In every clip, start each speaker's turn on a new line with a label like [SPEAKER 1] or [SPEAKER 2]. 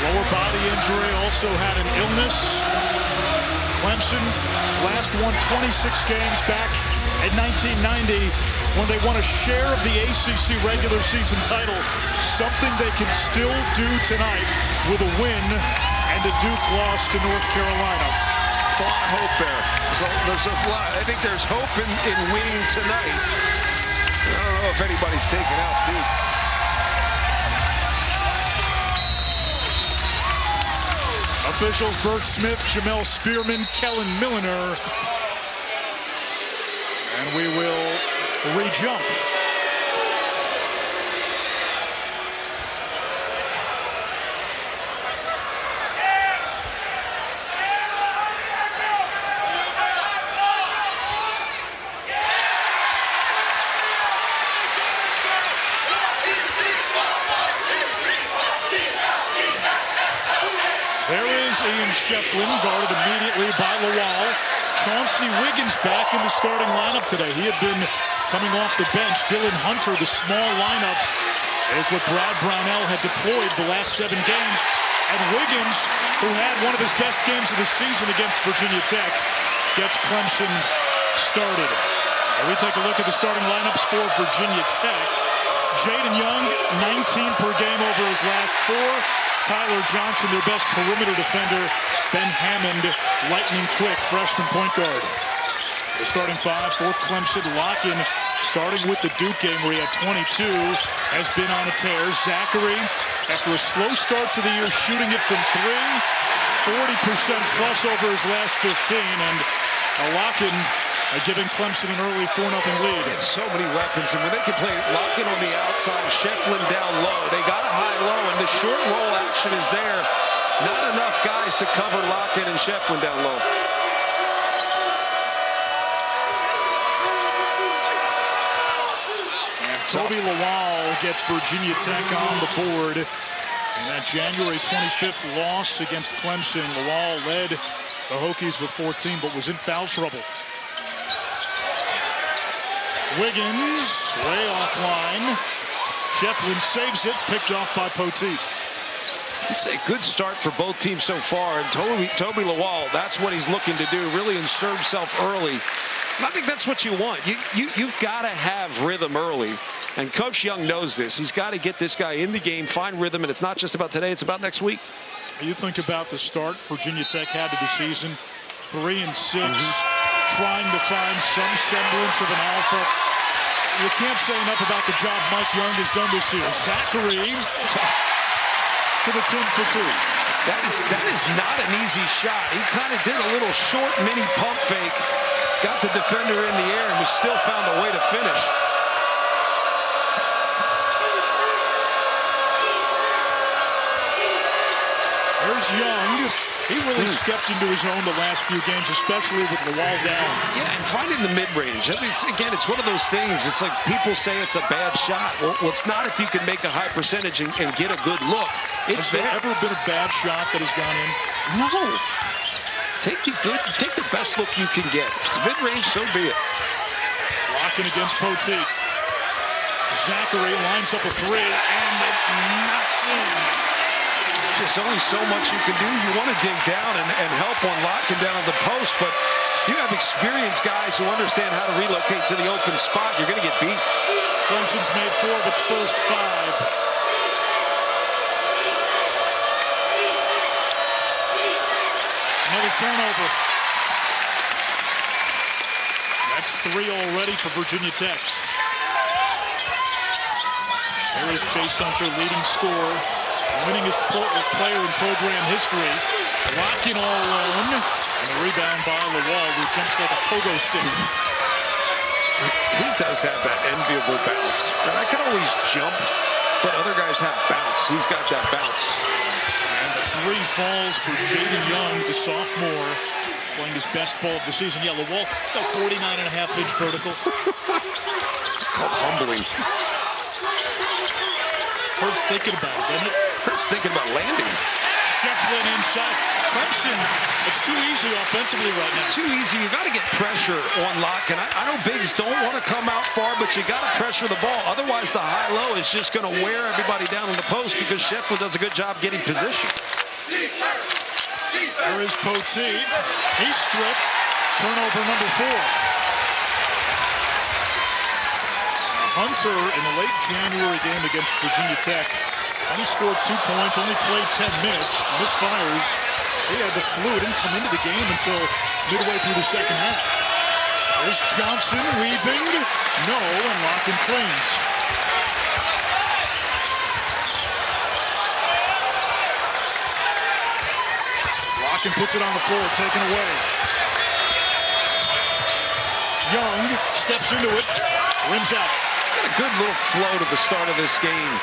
[SPEAKER 1] Lower body injury, also had an illness. Clemson last won 26 games back in 1990 when they won a share of the ACC regular season title. Something they can still do tonight with a win and a Duke loss to North Carolina.
[SPEAKER 2] There's a lot of hope there. I think there's hope in winning tonight. I don't know if anybody's taken out Duke.
[SPEAKER 1] Officials: Bert Smith, Jamel Spearman, Kellen Milliner. And we will re-jump. There is Ian Shefflin, guarded immediately by Lawal. Chauncey Wiggins back in the starting lineup today. He had been coming off the bench. Dylan Hunter, the small lineup, is what Brad Brownell had deployed the last 7 games. And Wiggins, who had one of his best games of the season against Virginia Tech, gets Clemson started. And we take a look at the starting lineups for Virginia Tech. Jaeden Young, 19 per game over his last 4. Tyler Johnson, their best perimeter defender. Ben Hammond, lightning quick, freshman point guard. The starting 5 for Clemson: Lakhin, starting with the Duke game where he had 22, has been on a tear. Zackery, after a slow start to the year, shooting it from 3, 40% plus over his last 15, and Lakhin giving Clemson an early 4-0 lead.
[SPEAKER 2] So many weapons, and when they can play Lakhin on the outside, Shefflin down low, they got a high-low, and the short roll action is there. Not enough guys to cover Lakhin and Shefflin down low.
[SPEAKER 1] And Toby Lawal gets Virginia Tech on the board. In that January 25th loss against Clemson, Lawal led the Hokies with 14, but was in foul trouble. Wiggins, way offline. Shefflin saves it, picked off by Poteet.
[SPEAKER 2] It's a good start for both teams so far, and Toby Lawal, that's what he's looking to do, really insert himself early. And I think that's what you want. You've got to have rhythm early, and Coach Young knows this. He's got to get this guy in the game, find rhythm, and it's not just about today, it's about next week.
[SPEAKER 1] You think about the start Virginia Tech had to the season, 3-6. Trying to find some semblance of an alpha. You can't say enough about the job Mike Young has done this year. Zackery to the tin for 2.
[SPEAKER 2] That is not an easy shot. He kind of did a little short mini pump fake, got the defender in the air, and was still found a way to finish.
[SPEAKER 1] There's Young. He really stepped into his own the last few games, especially with Lawal down.
[SPEAKER 2] Yeah, and finding the mid-range. I mean, again, it's one of those things. It's like people say it's a bad shot. Well, it's not if you can make a high percentage and get a good look.
[SPEAKER 1] Has there ever been a bad shot that has gone in?
[SPEAKER 2] No. Take the best look you can get. If it's mid-range, so be it.
[SPEAKER 1] Lakhin against Poteet. Zackery lines up a 3 and it knocks in.
[SPEAKER 2] There's only so much you can do. You want to dig down and help on Lakhin down on the post, but you have experienced guys who understand how to relocate to the open spot. You're going to get beat.
[SPEAKER 1] Clemson's made 4 of its first 5. Another turnover. That's 3 already for Virginia Tech. There is Chase Hunter, leading scorer. Winningest player in program history. Lakhin all alone. And a rebound by Lawal, who jumps like a pogo stick.
[SPEAKER 2] He does have that enviable bounce. And I can always jump, but other guys have bounce. He's got that bounce.
[SPEAKER 1] And the 3 falls for Jaeden Young, the sophomore, playing his best ball of the season. Yeah, Lawal, about 49.5-inch vertical.
[SPEAKER 2] It's called humbling.
[SPEAKER 1] Hurts thinking about it, doesn't it?
[SPEAKER 2] Hurts thinking about landing.
[SPEAKER 1] Shefflin inside. Clemson, it's too easy offensively right now.
[SPEAKER 2] It's too easy. You got to get pressure on Lakhin. I know bigs don't want to come out far, but you got to pressure the ball. Otherwise, the high-low is just going to wear everybody down in the post because Shefflin does a good job getting position.
[SPEAKER 1] There is Poteet. He's stripped. Turnover number 4. Hunter in the late January game against Virginia Tech only scored 2 points, only played 10 minutes, misfires. He had the flu, didn't come into the game until midway through the second half. There's Johnson weaving, no, and Lakhin cleans. Lakhin puts it on the floor, taken away. Young steps into it, rims out.
[SPEAKER 2] Got a good little flow to the start of this game.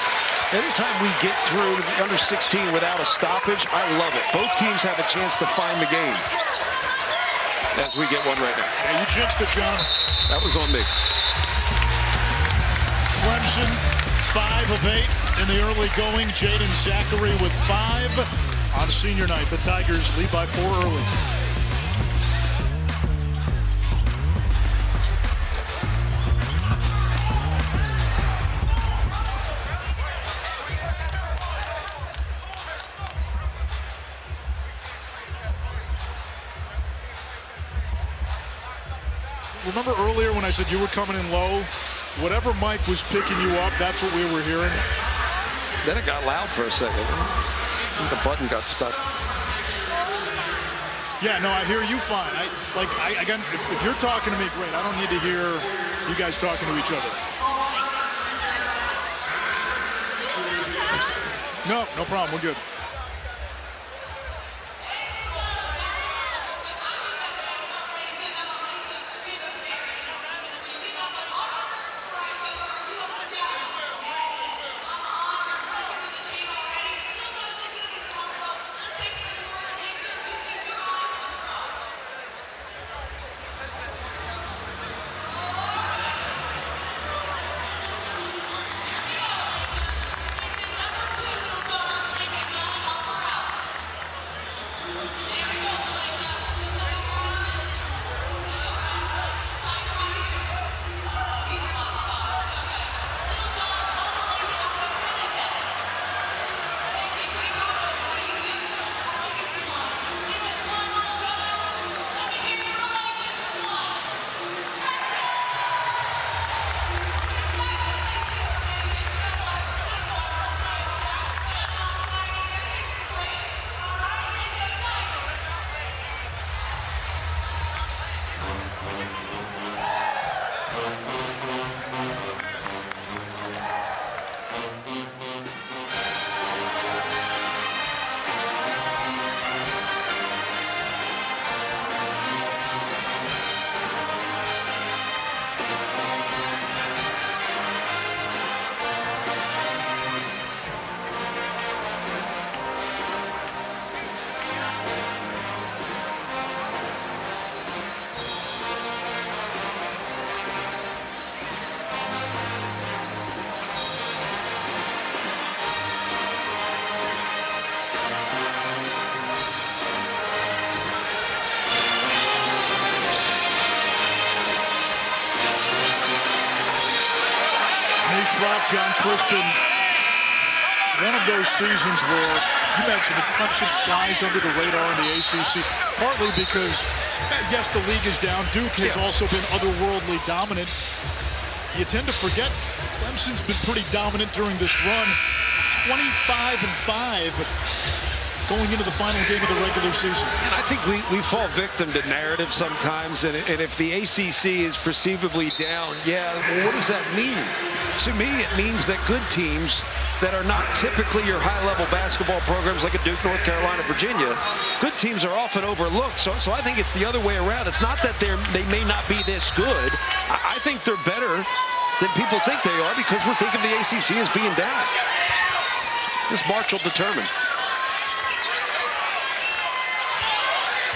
[SPEAKER 2] Anytime we get through to the under 16 without a stoppage, I love it. Both teams have a chance to find the game. As we get one right now.
[SPEAKER 1] Yeah, you jinxed it, John.
[SPEAKER 2] That was on me.
[SPEAKER 1] Clemson, 5 of 8 in the early going. Jaeden Zackery with 5 on senior night. The Tigers lead by 4 early. Remember earlier when I said you were coming in low? Whatever Mike was picking you up, that's what we were hearing.
[SPEAKER 2] Then it got loud for a second. The button got stuck.
[SPEAKER 1] Yeah, no, I hear you fine. Again, if you're talking to me, great. I don't need to hear you guys talking to each other. No problem. We're good. John Crispin, one of those seasons where you mentioned that Clemson flies under the radar in the ACC, partly because, yes, the league is down. Duke has also been otherworldly dominant. You tend to forget Clemson's been pretty dominant during this run, 25-5 going into the final game of the regular season.
[SPEAKER 2] And I think we fall victim to narrative sometimes, and if the ACC is perceivably down, well, what does that mean? To me, it means that good teams that are not typically your high-level basketball programs like a Duke, North Carolina, Virginia, good teams are often overlooked. So I think it's the other way around. It's not that they may not be this good. I think they're better than people think they are because we're thinking the ACC as being down. This March will determine.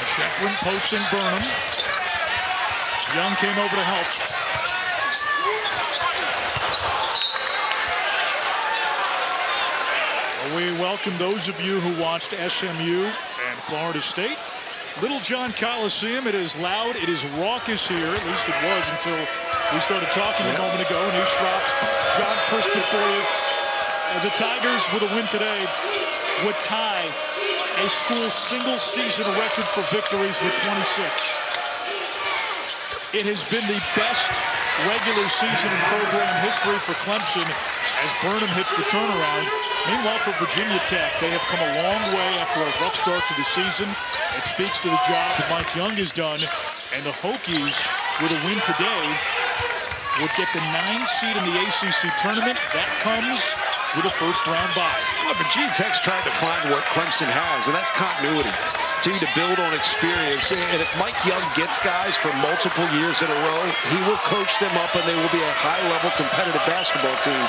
[SPEAKER 1] Shefflin posting Burnham. Young came over to help. We welcome those of you who watched SMU and Florida State. Little John Coliseum, it is loud, it is raucous here, at least it was until we started talking a moment ago, and he shropped John Crispin for you. The Tigers with a win today would tie a school single-season record for victories with 26. It has been the best regular season in program history for Clemson as Burnham hits the turnaround. Meanwhile, for Virginia Tech, they have come a long way after a rough start to the season. It speaks to the job that Mike Young has done. And the Hokies, with a win today, would get the 9th seed in the ACC tournament. That comes with a first-round bye.
[SPEAKER 2] Well, Virginia Tech's trying to find what Clemson has, and that's continuity. Continue to build on experience. And if Mike Young gets guys for multiple years in a row, he will coach them up, and they will be a high-level competitive basketball team.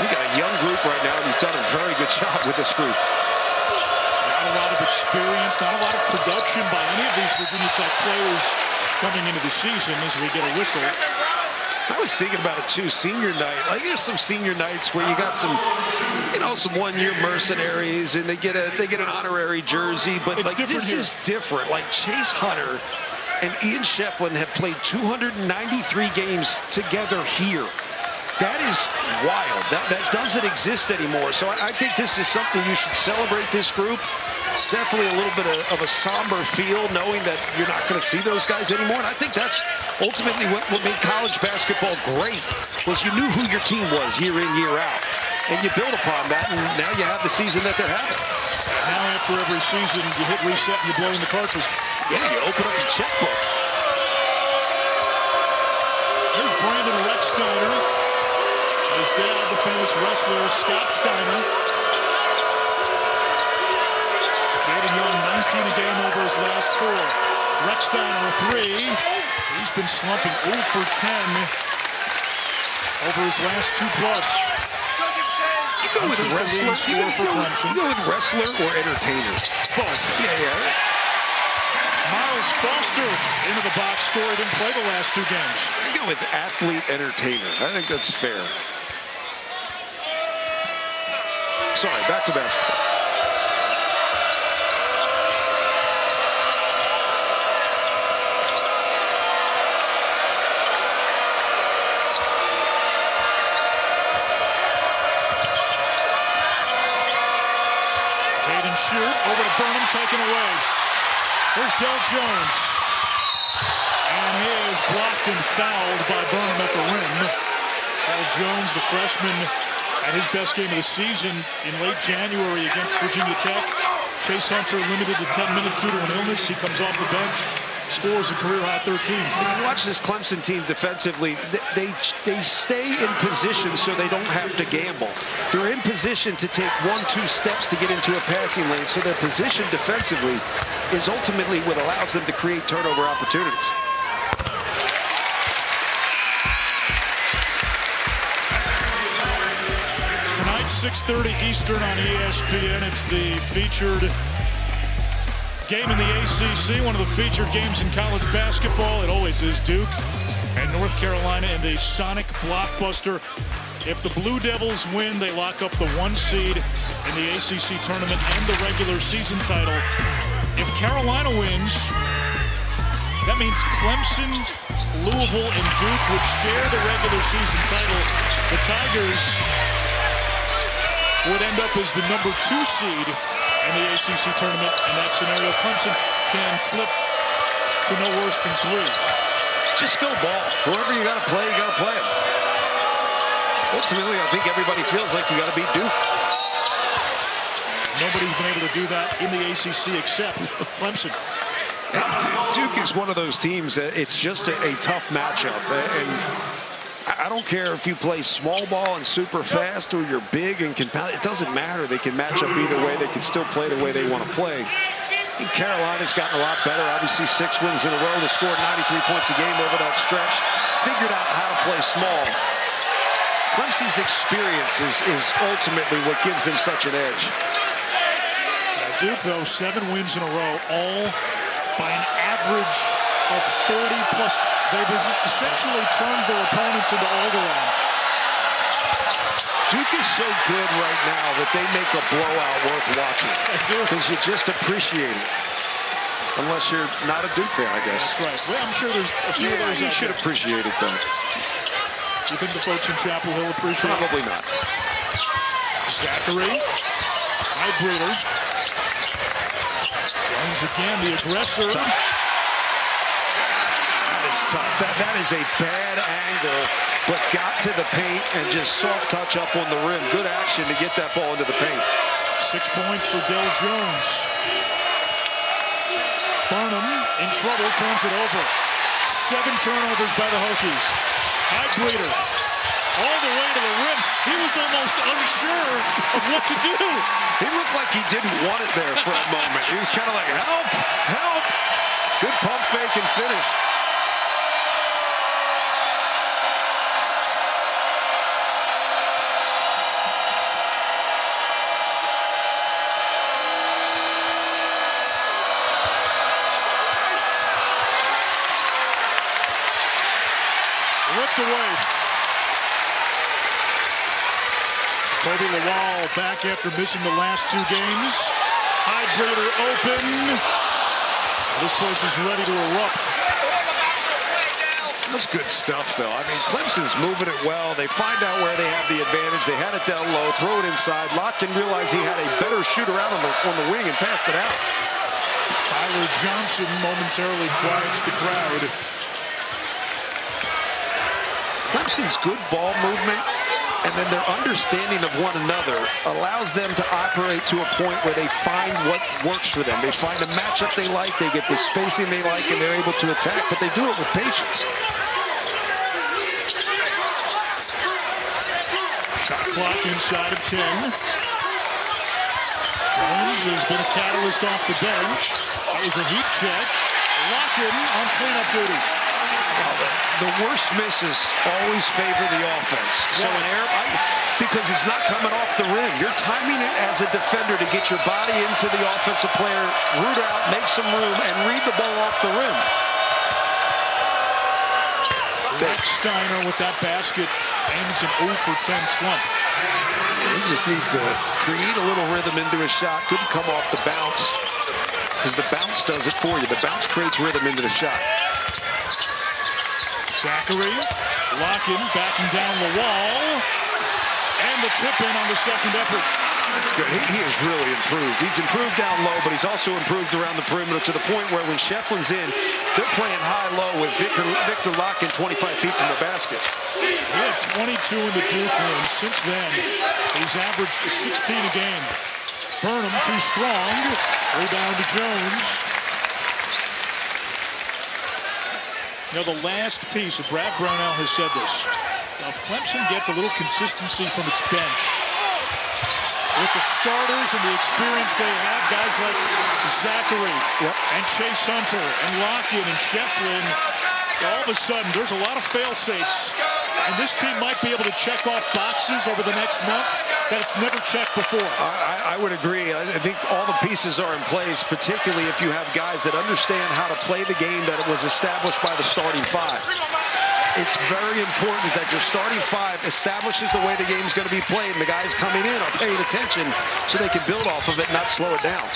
[SPEAKER 2] We got a young group right now, and he's done a very good job with this group.
[SPEAKER 1] Not a lot of experience, not a lot of production by any of these Virginia Tech players coming into the season as we get a whistle.
[SPEAKER 2] I was thinking about it too, senior night. Like there's some senior nights where you got some, some one-year mercenaries and they get an honorary jersey, but
[SPEAKER 1] it's
[SPEAKER 2] like this is different. Like Chase Hunter and Ian Shefflin have played 293 games together here. That is wild. That doesn't exist anymore. So I think this is something you should celebrate this group. Definitely a little bit of a somber feel knowing that you're not going to see those guys anymore. And I think that's ultimately what made college basketball great, was you knew who your team was year in, year out. And you build upon that, and now you have the season that they're having.
[SPEAKER 1] Now after every season, you hit reset and you blow in the cartridge.
[SPEAKER 2] Yeah, you open up your checkbook.
[SPEAKER 1] Here's Brandon Recksteiner. His dad, the famous wrestler, Scott Steiner. Jaeden Young, 19 a game over his last 4. Recksteiner, a 3. He's been slumping 0 for 10 over his last 2+.
[SPEAKER 2] You go with wrestler, you go with wrestler or entertainer?
[SPEAKER 1] Both.
[SPEAKER 2] Yeah.
[SPEAKER 1] Miles Foster into the box score. He didn't play the last 2 games.
[SPEAKER 2] I go with athlete entertainer. I think that's fair. Sorry, back to basketball.
[SPEAKER 1] Jaden shoot over to Burnham, taken away. Here's Del Jones. And he is blocked and fouled by Burnham at the rim. Del Jones, the freshman, at his best game of the season in late January against Virginia Tech. Chase Hunter limited to 10 minutes due to an illness. He comes off the bench, scores a career-high 13.
[SPEAKER 2] When you watch this Clemson team defensively, they stay in position so they don't have to gamble. They're in position to take 1-2 steps to get into a passing lane, so their position defensively is ultimately what allows them to create turnover opportunities.
[SPEAKER 1] Tonight, 6:30 Eastern on ESPN. It's the featured game in the ACC, one of the featured games in college basketball. It always is. Duke and North Carolina in the Sonic blockbuster. If the Blue Devils win, they lock up the 1 seed in the ACC tournament and the regular season title. If Carolina wins, that means Clemson, Louisville, and Duke would share the regular season title. The Tigers would end up as the number 2 seed in the ACC tournament. In that scenario, Clemson can slip to no worse than 3.
[SPEAKER 2] Just go ball. Whoever you got to play, you got to play them. Ultimately, I think everybody feels like you got to beat Duke.
[SPEAKER 1] Nobody's been able to do that in the ACC except Clemson.
[SPEAKER 2] Duke is one of those teams that it's just a tough matchup. And I don't care if you play small ball and super fast or you're big and can pound. It doesn't matter. They can match up either way. They can still play the way they want to play. I think Carolina's gotten a lot better. Obviously, 6 wins in a row. They scored 93 points a game over that stretch. Figured out how to play small. Clemson's experience is ultimately what gives them such an edge.
[SPEAKER 1] Duke, though, 7 wins in a row, all by an average of 30+. They've essentially turned their opponents into Alderaan.
[SPEAKER 2] Duke is so good right now that they make a blowout worth watching.
[SPEAKER 1] They do.
[SPEAKER 2] Because you just appreciate it. Unless you're not a Duke fan, I guess.
[SPEAKER 1] That's right. Well, I'm sure there's a few of those
[SPEAKER 2] you
[SPEAKER 1] out
[SPEAKER 2] should
[SPEAKER 1] there.
[SPEAKER 2] appreciate it, though.
[SPEAKER 1] You think the folks in Chapel Hill appreciate it?
[SPEAKER 2] Probably not.
[SPEAKER 1] Zackery. High breather. Jones again, the aggressor.
[SPEAKER 2] That is tough. That is a bad angle, but got to the paint and just soft touch up on the rim. Good action to get that ball into the paint.
[SPEAKER 1] 6 points for Del Jones. Burnham in trouble, turns it over. 7 turnovers by the Hokies. Highbreeder all the way to the rim. He was almost unsure of what to do.
[SPEAKER 2] He looked like he didn't want it there for a moment. He was kind of like, help, help. Good pump fake and finish.
[SPEAKER 1] Ripped away. Toby Lawal back after missing the last 2 games. Highbreeder open. This place is ready to erupt.
[SPEAKER 2] That's good stuff, though. I mean, Clemson's moving it well. They find out where they have the advantage. They had it down low, throw it inside. Lakhin realized he had a better shooter out on the wing and passed it out.
[SPEAKER 1] Tyler Johnson momentarily quiets the crowd.
[SPEAKER 2] Clemson's good ball movement and then their understanding of one another allows them to operate to a point where they find what works for them. They find a matchup they like, they get the spacing they like, and they're able to attack, but they do it with patience.
[SPEAKER 1] Shot clock inside of 10. Jones has been a catalyst off the bench. That was a heat check. Lakhin on cleanup duty.
[SPEAKER 2] The worst misses always favor the offense. So an error, because it's not coming off the rim. You're timing it as a defender to get your body into the offensive player, root out, make some room, and read the ball off the rim.
[SPEAKER 1] Rex Steiner with that basket. Aims an 0 for 10 slump.
[SPEAKER 2] He just needs to create a little rhythm into his shot. Couldn't come off the bounce, because the bounce does it for you. The bounce creates rhythm into the shot.
[SPEAKER 1] Zackery, Lakhin backing down the wall, and the tip-in on the second effort.
[SPEAKER 2] That's good. He has really improved. He's improved down low, but he's also improved around the perimeter to the point where when Shefflin's in, they're playing high-low with Viktor Lakhin 25 feet from the basket.
[SPEAKER 1] He had 22 in the Duke win. Since then, he's averaged 16 a game. Burnham too strong. Rebound to Jones. You know, the last piece, Brad Brownell has said this. Now, if Clemson gets a little consistency from its bench, with the starters and the experience they have, guys like Zackery and Chase Hunter and Lakhin and Shefflin, all of a sudden, there's a lot of fail-safes. And this team might be able to check off boxes over the next month that it's never checked before.
[SPEAKER 2] I would agree. I think all the pieces are in place, particularly if you have guys that understand how to play the game that it was established by the starting 5. It's very important that your starting 5 establishes the way the game's going to be played, and the guys coming in are paying attention so they can build off of it and not slow it down.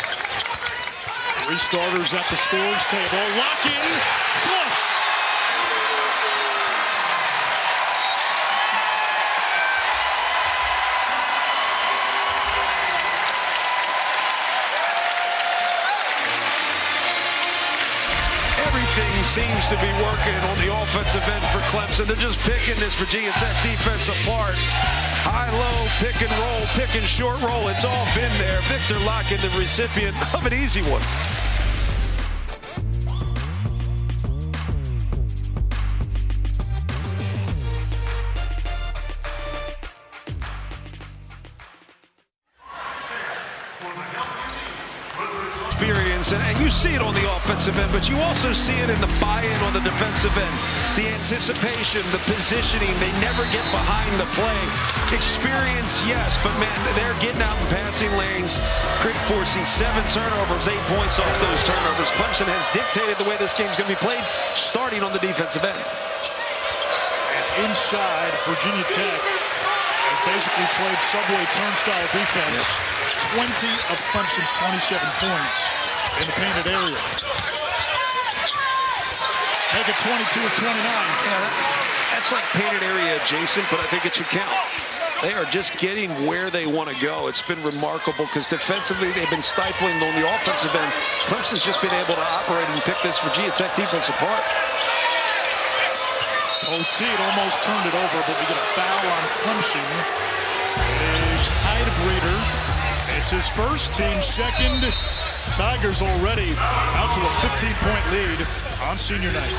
[SPEAKER 1] 3 starters at the scores table. Lakhin, flush.
[SPEAKER 2] Seems to be working on the offensive end for Clemson. They're just picking this Virginia Tech defense apart. High-low, pick and roll, pick and short roll. It's all been there. Viktor Lakhin, the recipient of an easy one. And you see it on the offensive end, but you also see it in the buy-in on the defensive end. The anticipation, the positioning, they never get behind the play. Experience, yes, but man, they're getting out in passing lanes, forcing 7 turnovers, 8 points off those turnovers. Clemson has dictated the way this game's going to be played, starting on the defensive end.
[SPEAKER 1] And inside, Virginia Tech has basically played subway turnstile defense. 20 of Clemson's 27 points in the painted area. Make it 22 of 29.
[SPEAKER 2] Yeah, that's like painted area adjacent, but I think it should count. They are just getting where they want to go. It's been remarkable because defensively they've been stifling. On the offensive end, Clemson's just been able to operate and pick this Virginia Tech defense apart.
[SPEAKER 1] OT almost turned it over, but we get a foul on Clemson. It is Jaeden. It's his first, team second. Tigers already out to a 15-point lead on senior night.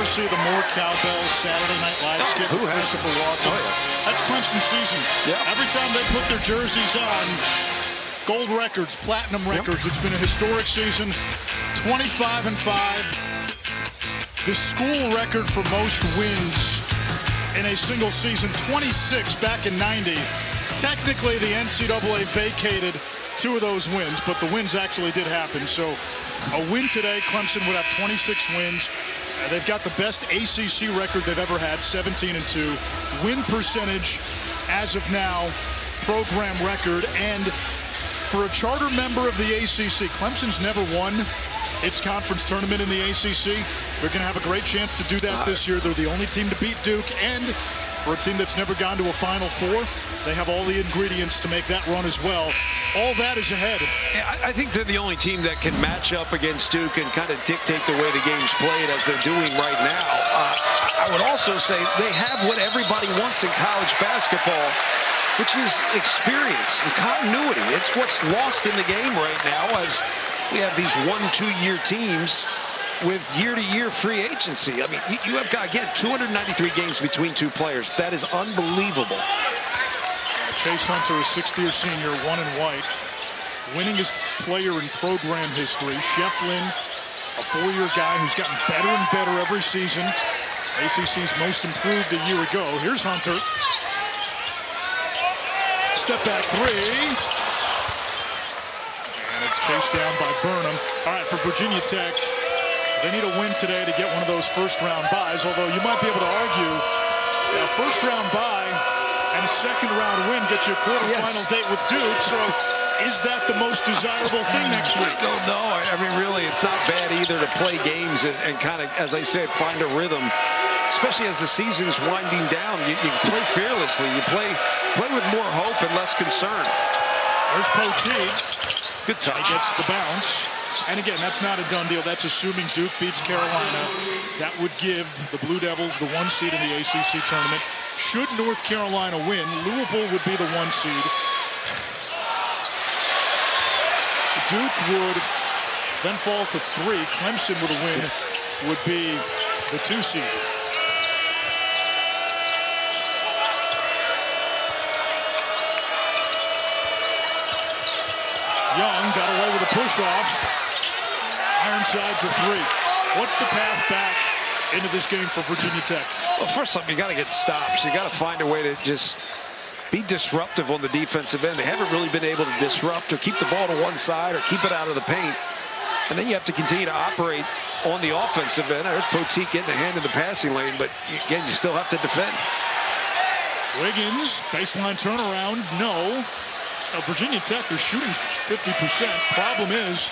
[SPEAKER 1] See the more cowbells Saturday Night Live skit.
[SPEAKER 2] Who has
[SPEAKER 1] Christopher Walken? That's Clemson season.
[SPEAKER 2] Yeah. Every
[SPEAKER 1] time they put their jerseys on, gold records, platinum records. It's been a historic season. 25-5. The school record for most wins in a single season, 26 back in 90. Technically, the NCAA vacated 2 of those wins, but the wins actually did happen. So a win today, Clemson would have 26 wins. They've got the best ACC record they've ever had, 17-2. Win percentage, as of now, program record. And for a charter member of the ACC, Clemson's never won its conference tournament in the ACC. They're going to have a great chance to do that this year. They're the only team to beat Duke. And for a team that's never gone to a Final Four, they have all the ingredients to make that run as well. All that is ahead.
[SPEAKER 2] I think they're the only team that can match up against Duke and kind of dictate the way the game's played as they're doing right now. I would also say they have what everybody wants in college basketball, which is experience and continuity. It's what's lost in the game right now as we have these 1-2-year teams with year-to-year free agency. I mean, you have got, again, 293 games between 2 players. That is unbelievable.
[SPEAKER 1] Chase Hunter, a 6th-year senior, 1 in white, winningest player in program history. Shefflin, a 4-year guy who's gotten better and better every season. ACC's most improved a year ago. Here's Hunter. Step back 3. And it's chased down by Burnham. All right, for Virginia Tech, They need a win today to get one of those first-round byes, although you might be able to argue a first-round bye and a second-round win gets you a quarterfinal date with Duke. So is that the most desirable thing next week?
[SPEAKER 2] I don't know. I mean, really, it's not bad either to play games and kind of, as I said, find a rhythm, especially as the season is winding down. You play fearlessly. You play with more hope and less concern.
[SPEAKER 1] There's Poteet.
[SPEAKER 2] Good touch.
[SPEAKER 1] He gets the bounce. And again, that's not a done deal. That's assuming Duke beats Carolina. That would give the Blue Devils the 1 seed in the ACC tournament. Should North Carolina win, Louisville would be the 1 seed. Duke would then fall to 3. Clemson with a win would be the 2 seed. Young got away with a push-off. Ironside's a 3. What's the path back into this game for Virginia Tech?
[SPEAKER 2] Well, first off, you got to get stops. You got to find a way to just be disruptive on the defensive end. They haven't really been able to disrupt or keep the ball to one side or keep it out of the paint. And then you have to continue to operate on the offensive end. There's Poteet getting a hand in the passing lane, but again, you still have to defend.
[SPEAKER 1] Wiggins, baseline turnaround, no. Virginia Tech, they're shooting 50%. Problem is,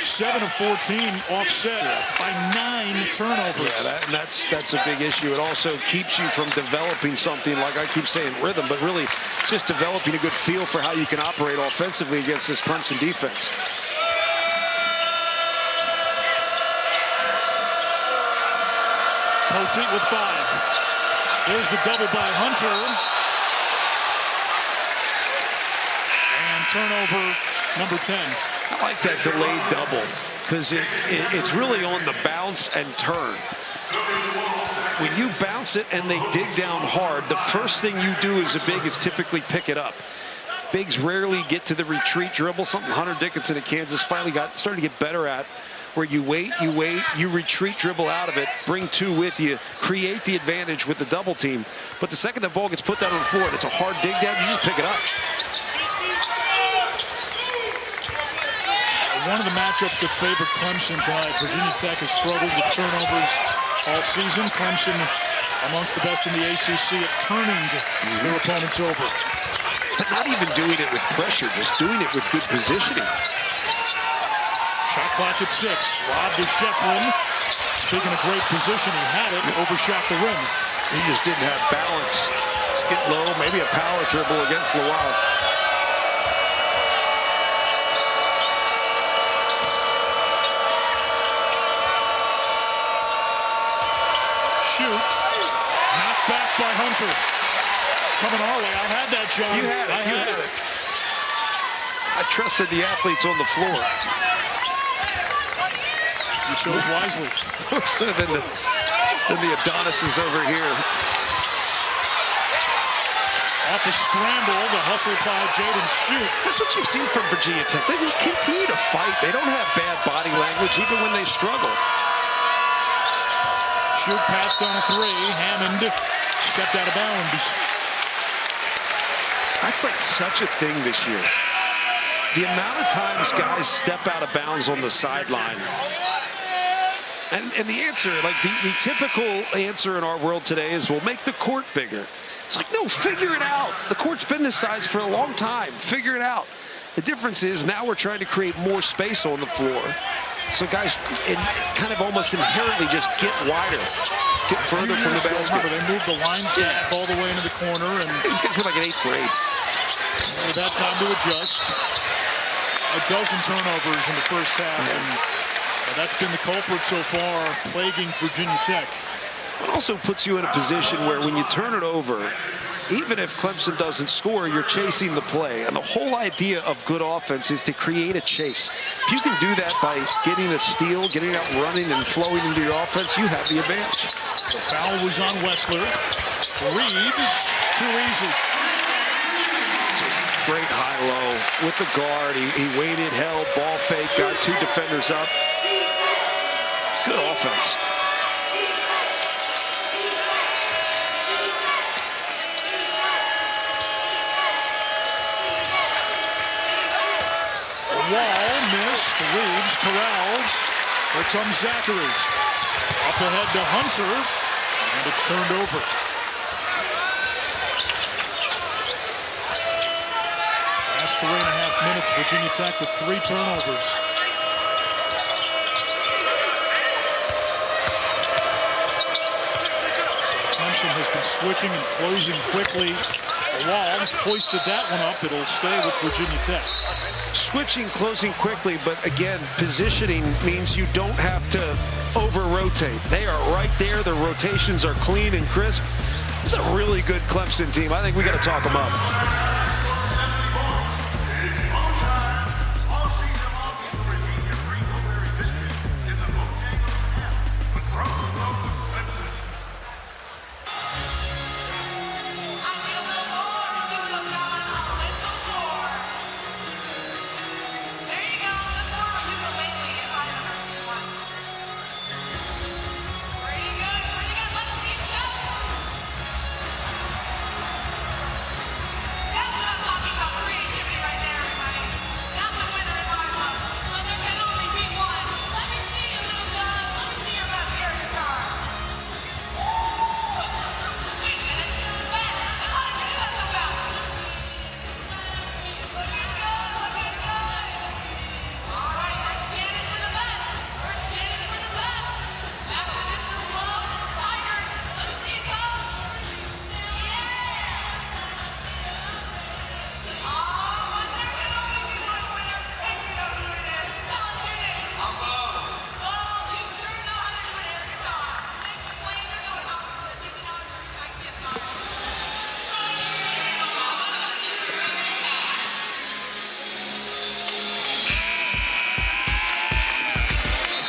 [SPEAKER 1] 7 of 14 offset by 9 turnovers.
[SPEAKER 2] Yeah, that's a big issue. It also keeps you from developing something, like I keep saying, rhythm, but really just developing a good feel for how you can operate offensively against this Clemson defense.
[SPEAKER 1] Poteet with 5. There's the double by Hunter. And turnover number 10.
[SPEAKER 2] I like that delayed double because it's really on the bounce and turn. When you bounce it and they dig down hard, the first thing you do as a big is typically pick it up. Bigs rarely get to the retreat dribble, something Hunter Dickinson at Kansas finally started to get better at, where you wait, you retreat dribble out of it, bring 2 with you, create the advantage with the double team. But the second the ball gets put down on the floor and it's a hard dig down, you just pick it up.
[SPEAKER 1] One of the matchups that favored Clemson tonight. Virginia Tech has struggled with turnovers all season. Clemson amongst the best in the ACC at turning their opponents over.
[SPEAKER 2] But not even doing it with pressure, just doing it with good positioning.
[SPEAKER 1] Shot clock at 6. Lob to Shefflin. Speaking of great position, he had it, overshot the rim.
[SPEAKER 2] He just didn't have balance. Just get low, maybe a power dribble against Lawal.
[SPEAKER 1] Shoot. Knocked back by Hunter. Coming our way. I had that, John.
[SPEAKER 2] You had it.
[SPEAKER 1] I had it.
[SPEAKER 2] I trusted the athletes on the floor.
[SPEAKER 1] You chose wisely.
[SPEAKER 2] Instead of than the Adonises over here.
[SPEAKER 1] Off the scramble, the hustle by Jaeden Shoot.
[SPEAKER 2] That's what you've seen from Virginia Tech. They continue to fight. They don't have bad body language even when they struggle.
[SPEAKER 1] Shoot passed on a 3. Hammond stepped out of bounds.
[SPEAKER 2] That's like such a thing this year. The amount of times guys step out of bounds on the sideline. And the answer, like the typical answer in our world today is, we'll make the court bigger. It's like, no, figure it out. The court's been this size for a long time. Figure it out. The difference is now we're trying to create more space on the floor. So guys kind of almost inherently just get wider, get further from the basket.
[SPEAKER 1] They moved the lines back all the way into the corner. And
[SPEAKER 2] these guys were like in 8th grade.
[SPEAKER 1] With that time to adjust. A dozen turnovers in the first half. And that's been the culprit so far, plaguing Virginia Tech.
[SPEAKER 2] It also puts you in a position where when you turn it over, even if Clemson doesn't score, you're chasing the play. And the whole idea of good offense is to create a chase. If you can do that by getting a steal, getting out running and flowing into your offense, you have the advantage.
[SPEAKER 1] The foul was on Wessler. Reeves, too easy.
[SPEAKER 2] Just great high-low with the guard. He waited, held, ball fake, got 2 defenders up. It's good offense.
[SPEAKER 1] Wall missed. Reeves corrals. Here comes Zackery. Up ahead to Hunter, and it's turned over. Last 3.5 minutes, Virginia Tech with 3 turnovers. Clemson has been switching and closing quickly. The wall hoisted that one up. It'll stay with Virginia Tech.
[SPEAKER 2] Switching, closing quickly, but again, positioning means you don't have to over-rotate. They are right there. Their rotations are clean and crisp. This is a really good Clemson team. I think we got to talk them up.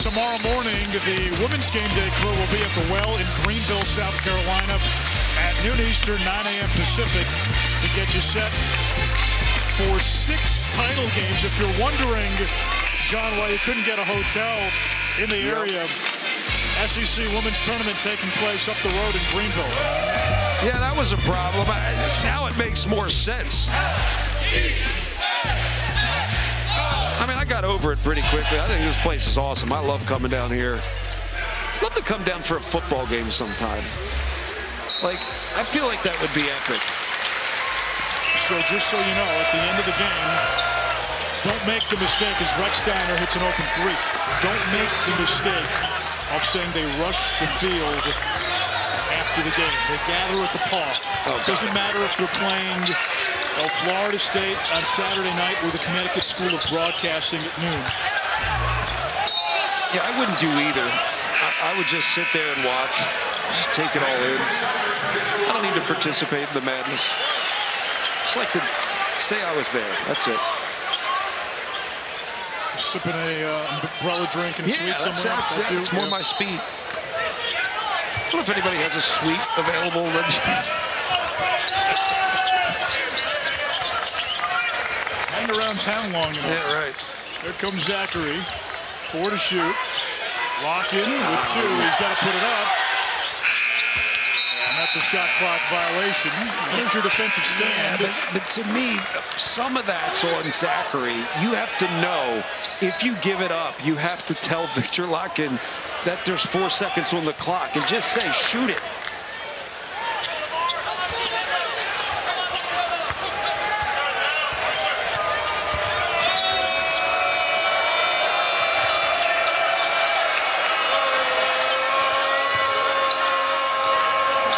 [SPEAKER 1] Tomorrow morning, the women's game day crew will be at the Well in Greenville, South Carolina at noon Eastern, 9 a.m. Pacific to get you set for 6 title games. If you're wondering, John, why you couldn't get a hotel in the area, SEC women's tournament taking place up the road in Greenville.
[SPEAKER 2] Yeah, that was a problem. Now it makes more sense. I mean, I got over it pretty quickly. I think this place is awesome. I love coming down here. I'd love to come down for a football game sometime. Like, I feel like that would be epic.
[SPEAKER 1] So just so you know, at the end of the game, don't make the mistake as Rex Steiner hits an open 3. Don't make the mistake of saying they rush the field after the game. They gather at the park. Doesn't matter if they're playing Florida State on Saturday night or the Connecticut School of Broadcasting at noon.
[SPEAKER 2] Yeah, I wouldn't do either. I would just sit there and watch. Just take it all in. I don't need to participate in the madness. Just like to say I was there. That's it.
[SPEAKER 1] Sipping a umbrella drink and a sweet somewhere.
[SPEAKER 2] That's it. It's more my speed. What if anybody has a suite available?
[SPEAKER 1] Hang around town long enough.
[SPEAKER 2] Yeah, right.
[SPEAKER 1] There comes Zackery. 4 to shoot. Lakhin with 2. He's got to put it up. And that's a shot clock violation. Here's your defensive stand.
[SPEAKER 2] Yeah, but to me, some of that's on Zackery. You have to know, if you give it up, you have to tell Viktor Lakhin that there's 4 seconds on the clock and just say, shoot it.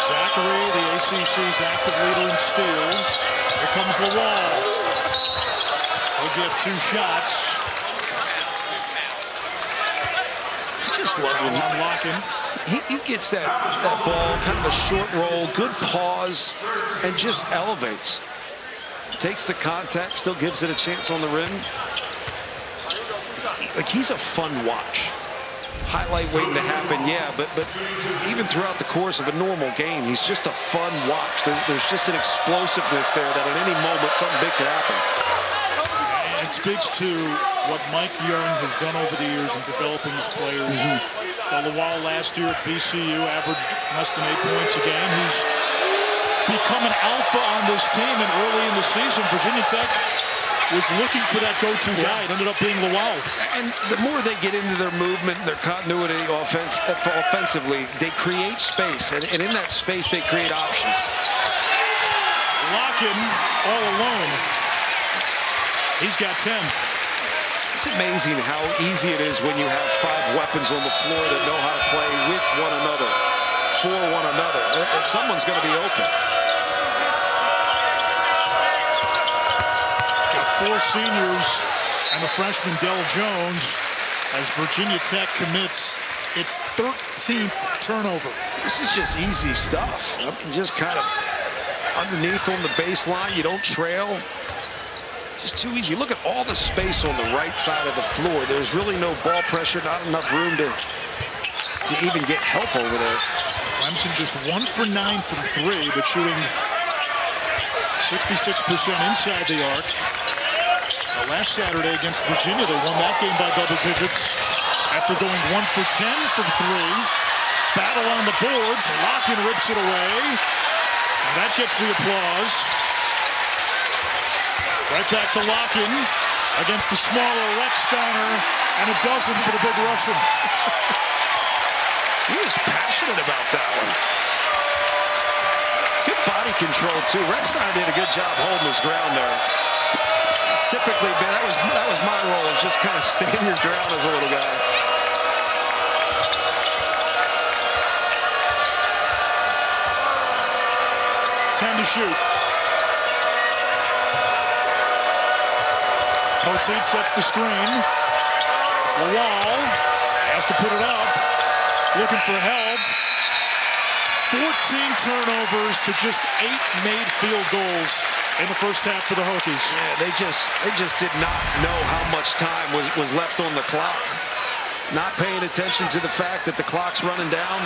[SPEAKER 1] Zackery, the ACC's active leader in steals. Here comes Lawal. He'll get 2 shots.
[SPEAKER 2] I just love him.
[SPEAKER 1] Lakhin.
[SPEAKER 2] He gets that ball, kind of a short roll, good pause, and just elevates. Takes the contact, still gives it a chance on the rim. Like, he's a fun watch. Highlight waiting to happen, yeah, but even throughout the course of a normal game, he's just a fun watch. There's just an explosiveness there that at any moment something big could happen.
[SPEAKER 1] It speaks to what Mike Young has done over the years in developing his players. Lawal last year at VCU averaged less than 8 points a game. He's become an alpha on this team, and early in the season, Virginia Tech was looking for that go-to guy. It ended up being Lawal.
[SPEAKER 2] And the more they get into their movement, their continuity offensively, they create space. And in that space, they create options.
[SPEAKER 1] Lakhin all alone. He's got 10.
[SPEAKER 2] It's amazing how easy it is when you have 5 weapons on the floor that know how to play with one another, for one another. And someone's going to be open.
[SPEAKER 1] Got 4 seniors and the freshman Del Jones as Virginia Tech commits its 13th turnover.
[SPEAKER 2] This is just easy stuff. Just kind of underneath on the baseline. You don't trail. Just too easy. Look at all the space on the right side of the floor. There's really no ball pressure, not enough room to even get help over there.
[SPEAKER 1] Clemson just 1 for 9 from 3, but shooting 66% inside the arc. Last Saturday against Virginia, they won that game by double digits after going 1 for 10 from 3. Battle on the boards. Lakhin rips it away. And that gets the applause. Right back to Lakhin against the smaller Rechsteiner, and a dozen for the big Russian.
[SPEAKER 2] He was passionate about that one. Good body control, too. Rechsteiner did a good job holding his ground there. Typically, that was my role, is just kind of stand your ground as a little guy.
[SPEAKER 1] Time to shoot. Poteet sets the screen. Lawal has to put it up. Looking for help. 14 turnovers to just 8 made field goals in the first half for the Hokies.
[SPEAKER 2] Yeah, they just did not know how much time was left on the clock. Not paying attention to the fact that the clock's running down.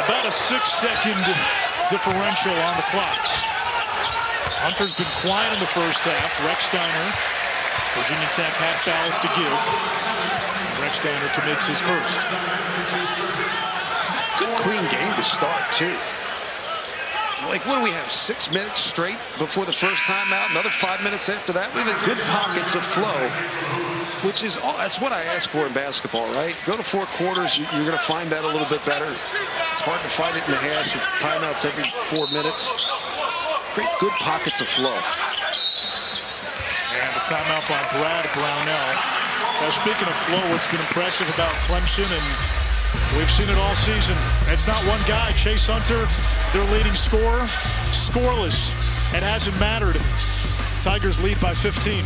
[SPEAKER 1] About a 6-second differential on the clocks. Hunter's been quiet in the first half. Rechsteiner, Virginia Tech had fouls to give. Rechsteiner commits his first.
[SPEAKER 2] Good clean game to start, too. Like, what do we have, 6 minutes straight before the first timeout? Another 5 minutes after that? We've had good pockets of flow, which is that's what I ask for in basketball, right? Go to 4 quarters, you're going to find that a little bit better. It's hard to find it in the half. Timeouts every 4 minutes. Great, good pockets of flow.
[SPEAKER 1] And a timeout by Brad Brownell. Now, speaking of flow, what's been impressive about Clemson, and we've seen it all season. It's not one guy. Chase Hunter, their leading scorer, scoreless. It hasn't mattered. Tigers lead by 15.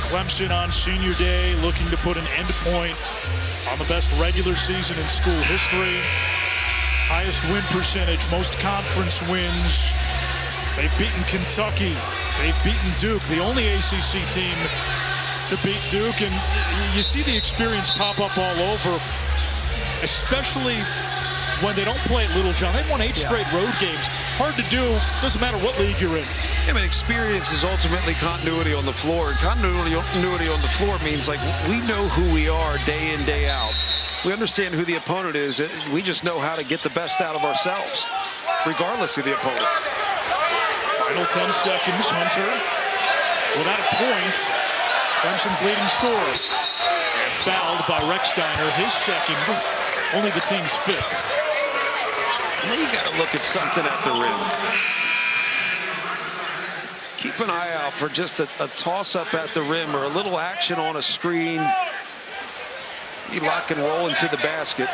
[SPEAKER 1] Clemson on senior day looking to put an end point on the best regular season in school history. Highest win percentage, most conference wins. They've beaten Kentucky. They've beaten Duke, the only ACC team to beat Duke. And you see the experience pop up all over, especially when they don't play at Little John. They've won 8 straight road games. Hard to do. Doesn't matter what league you're in.
[SPEAKER 2] I mean, experience is ultimately continuity on the floor. And continuity on the floor means, like, we know who we are day in, day out. We understand who the opponent is. We just know how to get the best out of ourselves, regardless of the opponent.
[SPEAKER 1] Final 10 seconds. Hunter without a point. Clemson's leading scorer. And fouled by Rechsteiner, his second. Only the team's 5th.
[SPEAKER 2] Now you got to look at something at the rim. Keep an eye out for just a toss-up at the rim or a little action on a screen. You lock and roll into the basket.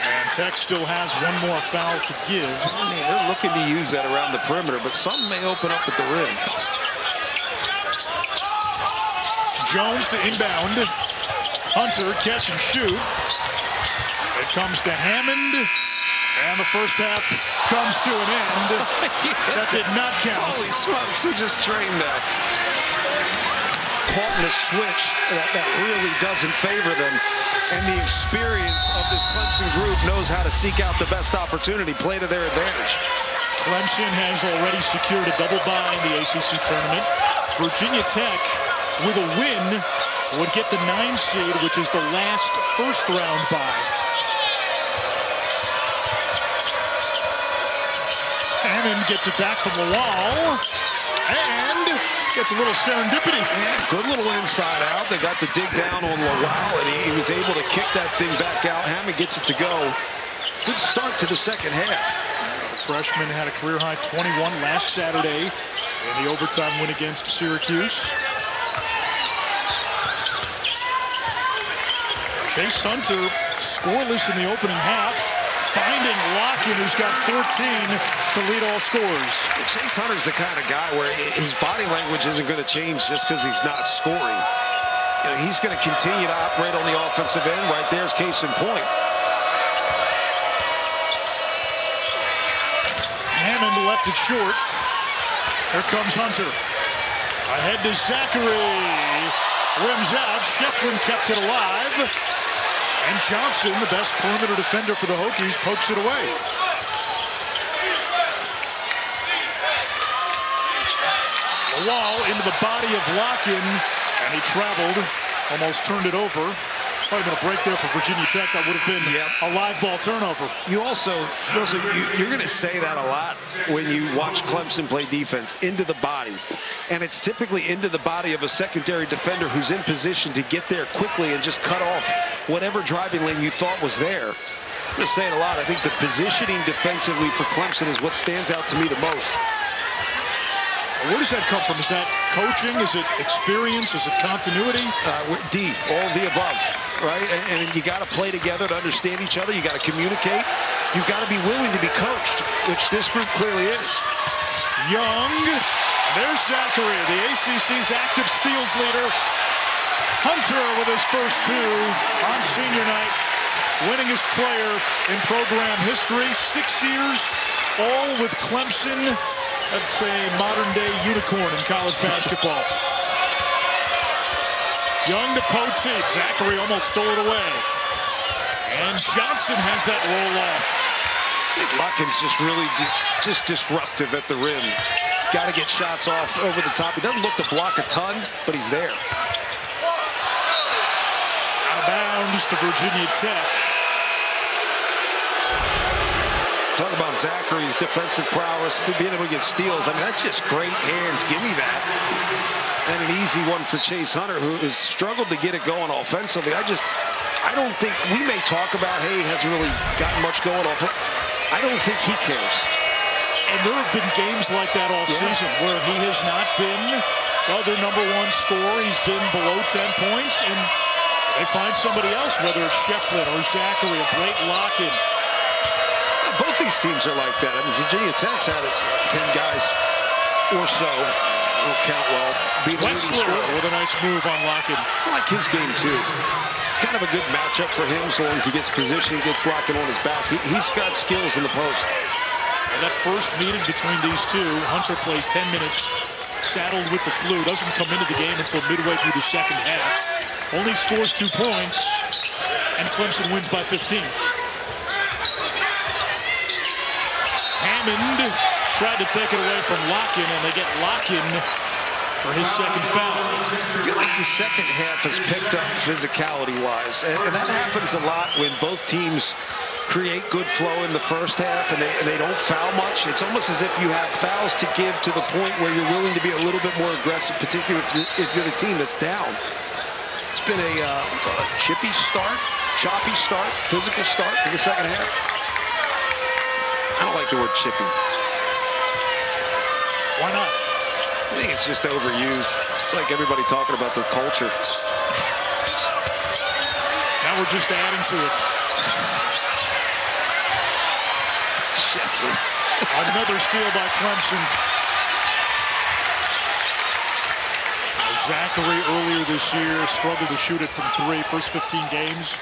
[SPEAKER 1] And Tech still has one more foul to give.
[SPEAKER 2] I mean, they're looking to use that around the perimeter, but some may open up at the rim.
[SPEAKER 1] Jones to inbound. Hunter, catch and shoot. It comes to Hammond. And the first half comes to an end. That did not count.
[SPEAKER 2] Holy smokes, who just trained that? Caught in a switch that really doesn't favor them. And the experience of this Clemson group knows how to seek out the best opportunity, play to their advantage.
[SPEAKER 1] Clemson has already secured a double bye in the ACC tournament. Virginia Tech, with a win, would get the 9 seed, which is the last first-round bye. Hammond gets it back from the wall. And gets a little serendipity.
[SPEAKER 2] Yeah, good little inside out. They got the dig down on Lawal, and he was able to kick that thing back out. Hammond gets it to go. Good start to the second half.
[SPEAKER 1] The freshman had a career-high 21 last Saturday in the overtime win against Syracuse. Chase Hunter scoreless in the opening half, finding Lakhin, who's got 14 to lead all scorers.
[SPEAKER 2] Chase Hunter's the kind of guy where his body language isn't going to change just because he's not scoring. You know, he's going to continue to operate on the offensive end. Right there's case in point.
[SPEAKER 1] Hammond left it short. Here comes Hunter. Ahead to Zackery. Rims out. Shefflin kept it alive. And Johnson, the best perimeter defender for the Hokies, pokes it away. The wall into the body of Lakhin, and he traveled, almost turned it over. Probably been a break there for Virginia Tech. That would have been a live ball turnover.
[SPEAKER 2] You're going to say that a lot when you watch Clemson play defense, into the body. And it's typically into the body of a secondary defender who's in position to get there quickly and just cut off whatever driving lane you thought was there. I'm going to say it a lot. I think the positioning defensively for Clemson is what stands out to me the most.
[SPEAKER 1] Where does that come from? Is that coaching? Is it experience? Is it continuity?
[SPEAKER 2] Deep, all of the above, right? And you got to play together to understand each other. You got to communicate. You got to be willing to be coached, which this group clearly is.
[SPEAKER 1] Young. There's Zackery, the ACC's active steals leader. Hunter with his first 2 on senior night. Winningest player in program history. 6 years, all with Clemson. That's a modern-day unicorn in college basketball. Young to Poteet. Zackery almost stole it away. And Johnson has that roll-off.
[SPEAKER 2] Lakhin's just really disruptive at the rim. Got to get shots off over the top. He doesn't look to block a ton, but he's there.
[SPEAKER 1] Out of bounds to Virginia Tech.
[SPEAKER 2] Talk about Zackery's defensive prowess, being able to get steals. I mean, that's just great hands. Give me that. And an easy one for Chase Hunter, who has struggled to get it going offensively. I don't think, we may talk about, hey, he hasn't really gotten much going off it. I don't think he cares.
[SPEAKER 1] And there have been games like that all season where he has not been their #1 scorer. He's been below 10 points, and they find somebody else, whether it's Shefflin or Zackery or Blake Lakhin.
[SPEAKER 2] Both these teams are like that. I mean, Virginia Tech's had 10 guys or so, will count well, be the leading scorer.
[SPEAKER 1] With a nice move on Lakhin.
[SPEAKER 2] I like his game, too. It's kind of a good matchup for him, so long as he gets position, gets Lakhin on his back. He's got skills in the post.
[SPEAKER 1] And that first meeting between these two, Hunter plays 10 minutes, saddled with the flu, doesn't come into the game until midway through the second half. Only scores 2 points, and Clemson wins by 15. Hammond tried to take it away from Lakhin, and they get Lakhin for his second foul.
[SPEAKER 2] I feel like the second half has picked up physicality-wise, and that happens a lot when both teams create good flow in the first half and they don't foul much. It's almost as if you have fouls to give to the point where you're willing to be a little bit more aggressive, particularly if you're the team that's down. It's been a choppy start, physical start in the second half. I don't like the word chippy.
[SPEAKER 1] Why not?
[SPEAKER 2] I think it's just overused. It's like everybody talking about their culture.
[SPEAKER 1] Now we're just adding to it.
[SPEAKER 2] Clemson.
[SPEAKER 1] Another steal by Clemson. Zackery earlier this year struggled to shoot it from three. First 15 games,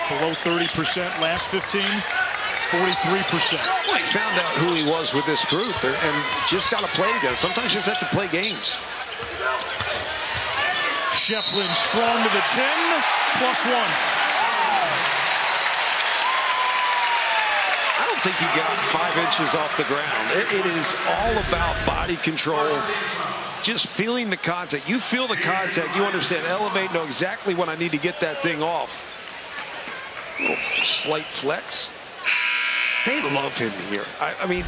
[SPEAKER 1] below 30%. Last 15, 43%.
[SPEAKER 2] Well, he found out who he was with this group and just got to play together. Sometimes you just have to play games.
[SPEAKER 1] Shefflin strong to the 10, +1.
[SPEAKER 2] I don't think he got 5 inches off the ground. It is all about body control, just feeling the contact. You feel the contact, you understand, elevate, know exactly when I need to get that thing off. Little slight flex. They love him here. I mean,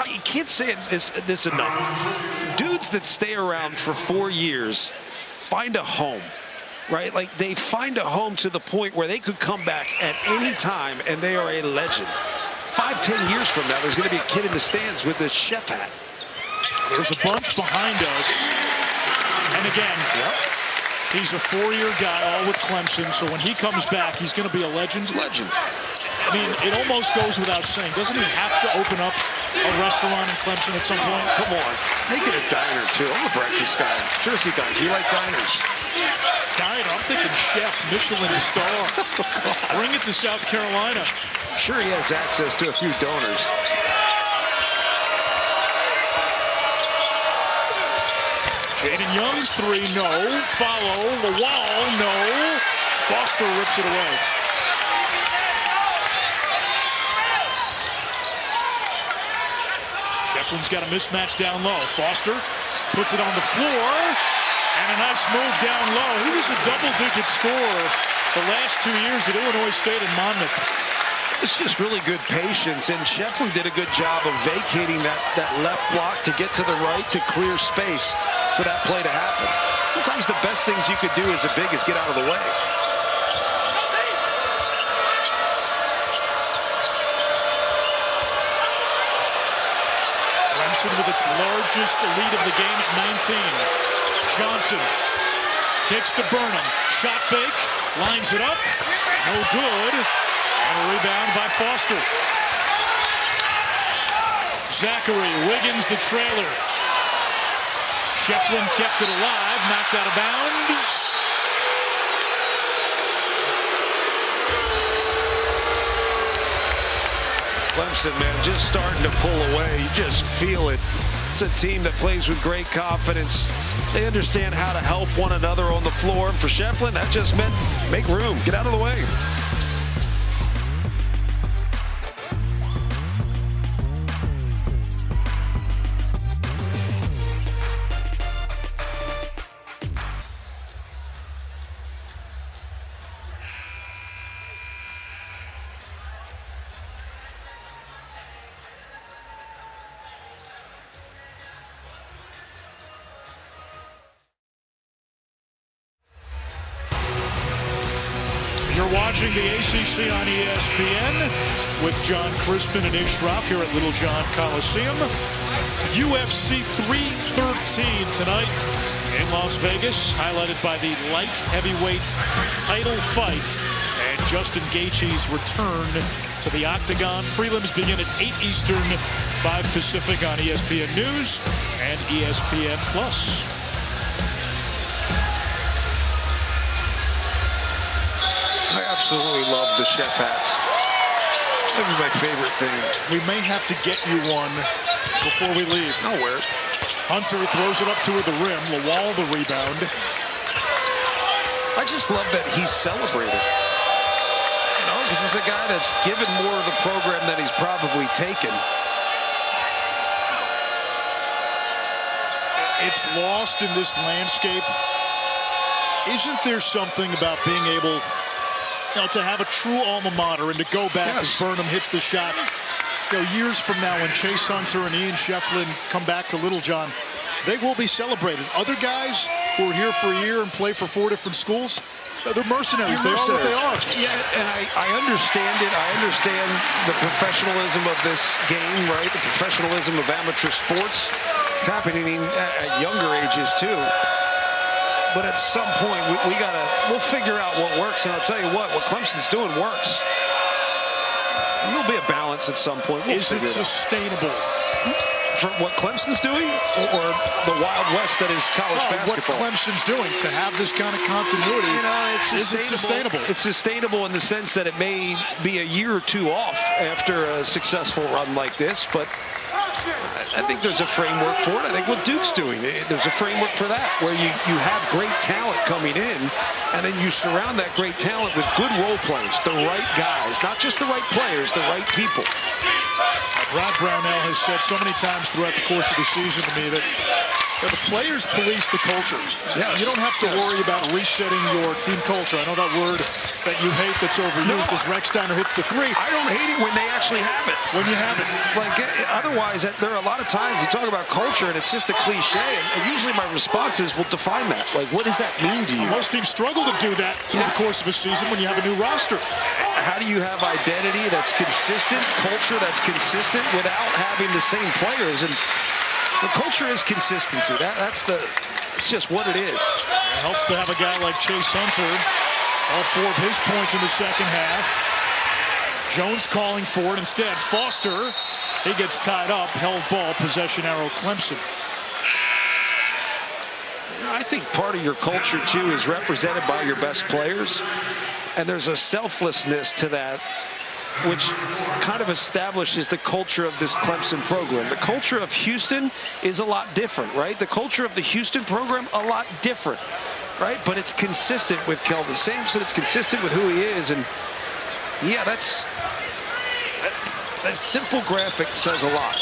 [SPEAKER 2] you can't say this enough. Dudes that stay around for 4 years find a home, right? Like, they find a home to the point where they could come back at any time and they are a legend. 5, 10 years from now, there's going to be a kid in the stands with this chef hat.
[SPEAKER 1] There's a bunch behind us. And again, he's a 4-year guy, all with Clemson, so when he comes back, he's going to be a legend.
[SPEAKER 2] Legend.
[SPEAKER 1] I mean, it almost goes without saying. Doesn't he have to open up a restaurant in Clemson at some point?
[SPEAKER 2] Come on. Make it a diner, too. I'm a breakfast guy. Seriously, guys, we like diners.
[SPEAKER 1] Diner, I'm thinking chef, Michelin star. Bring it to South Carolina.
[SPEAKER 2] I'm sure he has access to a few donors.
[SPEAKER 1] Jaden Young's three, no. Follow, the wall, no. Foster rips it away. Shefflin's got a mismatch down low. Foster puts it on the floor, and a nice move down low. He was a double-digit scorer the last 2 years at Illinois State and Monmouth.
[SPEAKER 2] It's just really good patience, and Shefflin did a good job of vacating that left block to get to the right to clear space for that play to happen. Sometimes the best things you could do as a big is get out of the way.
[SPEAKER 1] Clemson with its largest lead of the game at 19. Johnson kicks to Burnham. Shot fake, lines it up, no good. And a rebound by Foster. Zackery, Wiggins the trailer. Shefflin kept it alive, knocked out of bounds.
[SPEAKER 2] Clemson, man, just starting to pull away. You just feel it. It's a team that plays with great confidence. They understand how to help one another on the floor. And for Shefflin, that just meant make room, get out of the way.
[SPEAKER 1] You're watching the ACC on ESPN with John Crispin and Ishraf here at Little John Coliseum. UFC 313 tonight in Las Vegas, highlighted by the light heavyweight title fight and Justin Gaethje's return to the octagon. Prelims begin at 8 Eastern, 5 Pacific on ESPN News and ESPN Plus.
[SPEAKER 2] I absolutely love the chef hats. That was my favorite thing.
[SPEAKER 1] We may have to get you one before we leave.
[SPEAKER 2] I'll wear it.
[SPEAKER 1] Hunter throws it up toward the rim. Lawal the rebound.
[SPEAKER 2] I just love that he's celebrated. You know, this is a guy that's given more of the program than he's probably taken.
[SPEAKER 1] It's lost in this landscape. Isn't there something about being able, to have a true alma mater and to go back as Burnham hits the shot? Years from now, when Chase Hunter and Ian Shefflin come back to Little John, they will be celebrated. Other guys who are here for a year and play for 4 different schools, they're mercenaries. They are what they are.
[SPEAKER 2] Yeah, and I understand it. I understand the professionalism of this game, right? The professionalism of amateur sports. It's happening at younger ages, too. But at some point, we'll figure out what works. And I'll tell you what Clemson's doing works. There'll be a balance at some point.
[SPEAKER 1] Is it sustainable?
[SPEAKER 2] For what Clemson's doing, or the Wild West that is college basketball?
[SPEAKER 1] What Clemson's doing to have this kind of continuity, is it sustainable?
[SPEAKER 2] It's sustainable in the sense that it may be a year or two off after a successful run like this, but I think there's a framework for it. I think what Duke's doing, there's a framework for that, where you have great talent coming in, and then you surround that great talent with good role players, the right guys, not just the right players, the right people.
[SPEAKER 1] Brownell has said so many times throughout the course of the season to me that the players police the culture.
[SPEAKER 2] Yes.
[SPEAKER 1] You don't have to worry about resetting your team culture. I know that word that you hate that's overused as Rexsteiner hits the three.
[SPEAKER 2] I don't hate it when they actually have it.
[SPEAKER 1] When you have it.
[SPEAKER 2] Like, otherwise, there are a lot of times you talk about culture and it's just a cliche, and usually my responses will define that. Like, what does that mean to you?
[SPEAKER 1] Most teams struggle to do that through the course of a season when you have a new roster.
[SPEAKER 2] How do you have identity that's consistent, culture that's consistent without having the same players? And the culture is consistency. It's just what it is.
[SPEAKER 1] It helps to have a guy like Chase Hunter. All 4 of his points in the second half. Jones calling for it instead. Foster, he gets tied up. Held ball, possession arrow Clemson.
[SPEAKER 2] I think part of your culture, too, is represented by your best players. And there's a selflessness to that, which kind of establishes the culture of this Clemson program. The culture of Houston is a lot different, right? The culture of the Houston program, a lot different, right? But it's consistent with Kelvin Sampson. It's consistent with who he is. And, yeah, that simple graphic says a lot.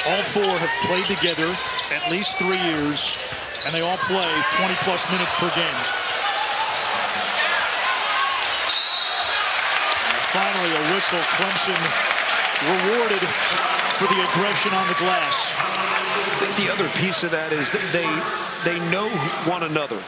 [SPEAKER 1] All 4 have played together at least 3 years, and they all play 20-plus minutes per game. Finally, a whistle. Clemson rewarded for the aggression on the glass.
[SPEAKER 2] I think the other piece of that is that they know one another.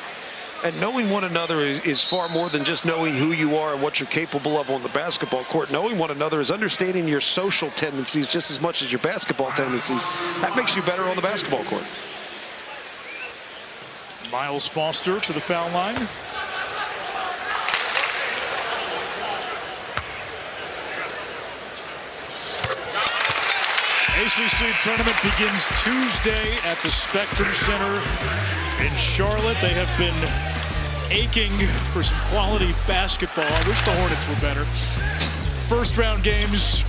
[SPEAKER 2] And knowing one another is far more than just knowing who you are and what you're capable of on the basketball court. Knowing one another is understanding your social tendencies just as much as your basketball tendencies. That makes you better on the basketball court.
[SPEAKER 1] Miles Foster to the foul line. ACC tournament begins Tuesday at the Spectrum Center in Charlotte. They have been aching for some quality basketball. I wish the Hornets were better. First round games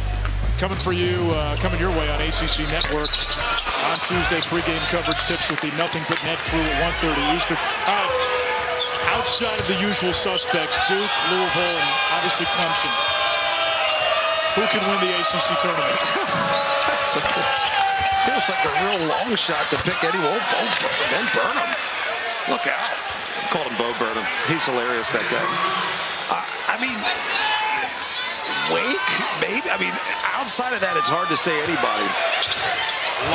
[SPEAKER 1] coming for you, coming your way on ACC Network on Tuesday. Pre-game coverage tips with the Nothing But Net crew at 1:30 Eastern. Outside of the usual suspects, Duke, Louisville, and obviously Clemson. Who can win the ACC tournament?
[SPEAKER 2] Feels like a real long shot to pick anyone. Ben Burnham. Look out. I called him Bo Burnham. He's hilarious, that guy. I mean, Wake, maybe. I mean, outside of that, it's hard to say anybody.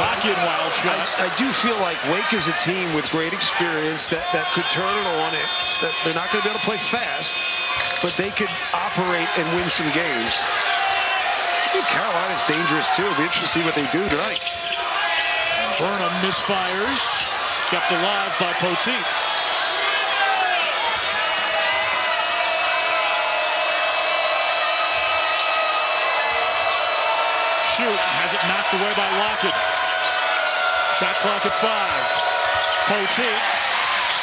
[SPEAKER 1] Lakhin wild shot.
[SPEAKER 2] I do feel like Wake is a team with great experience that could turn it on. That they're not going to be able to play fast, but they could operate and win some games. I think Carolina's dangerous, too. It'll be interesting to see what they do tonight.
[SPEAKER 1] Burnham misfires. Kept alive by Poteet. Shoot. Has it knocked away by Lakhin. Shot clock at 5. Poteet.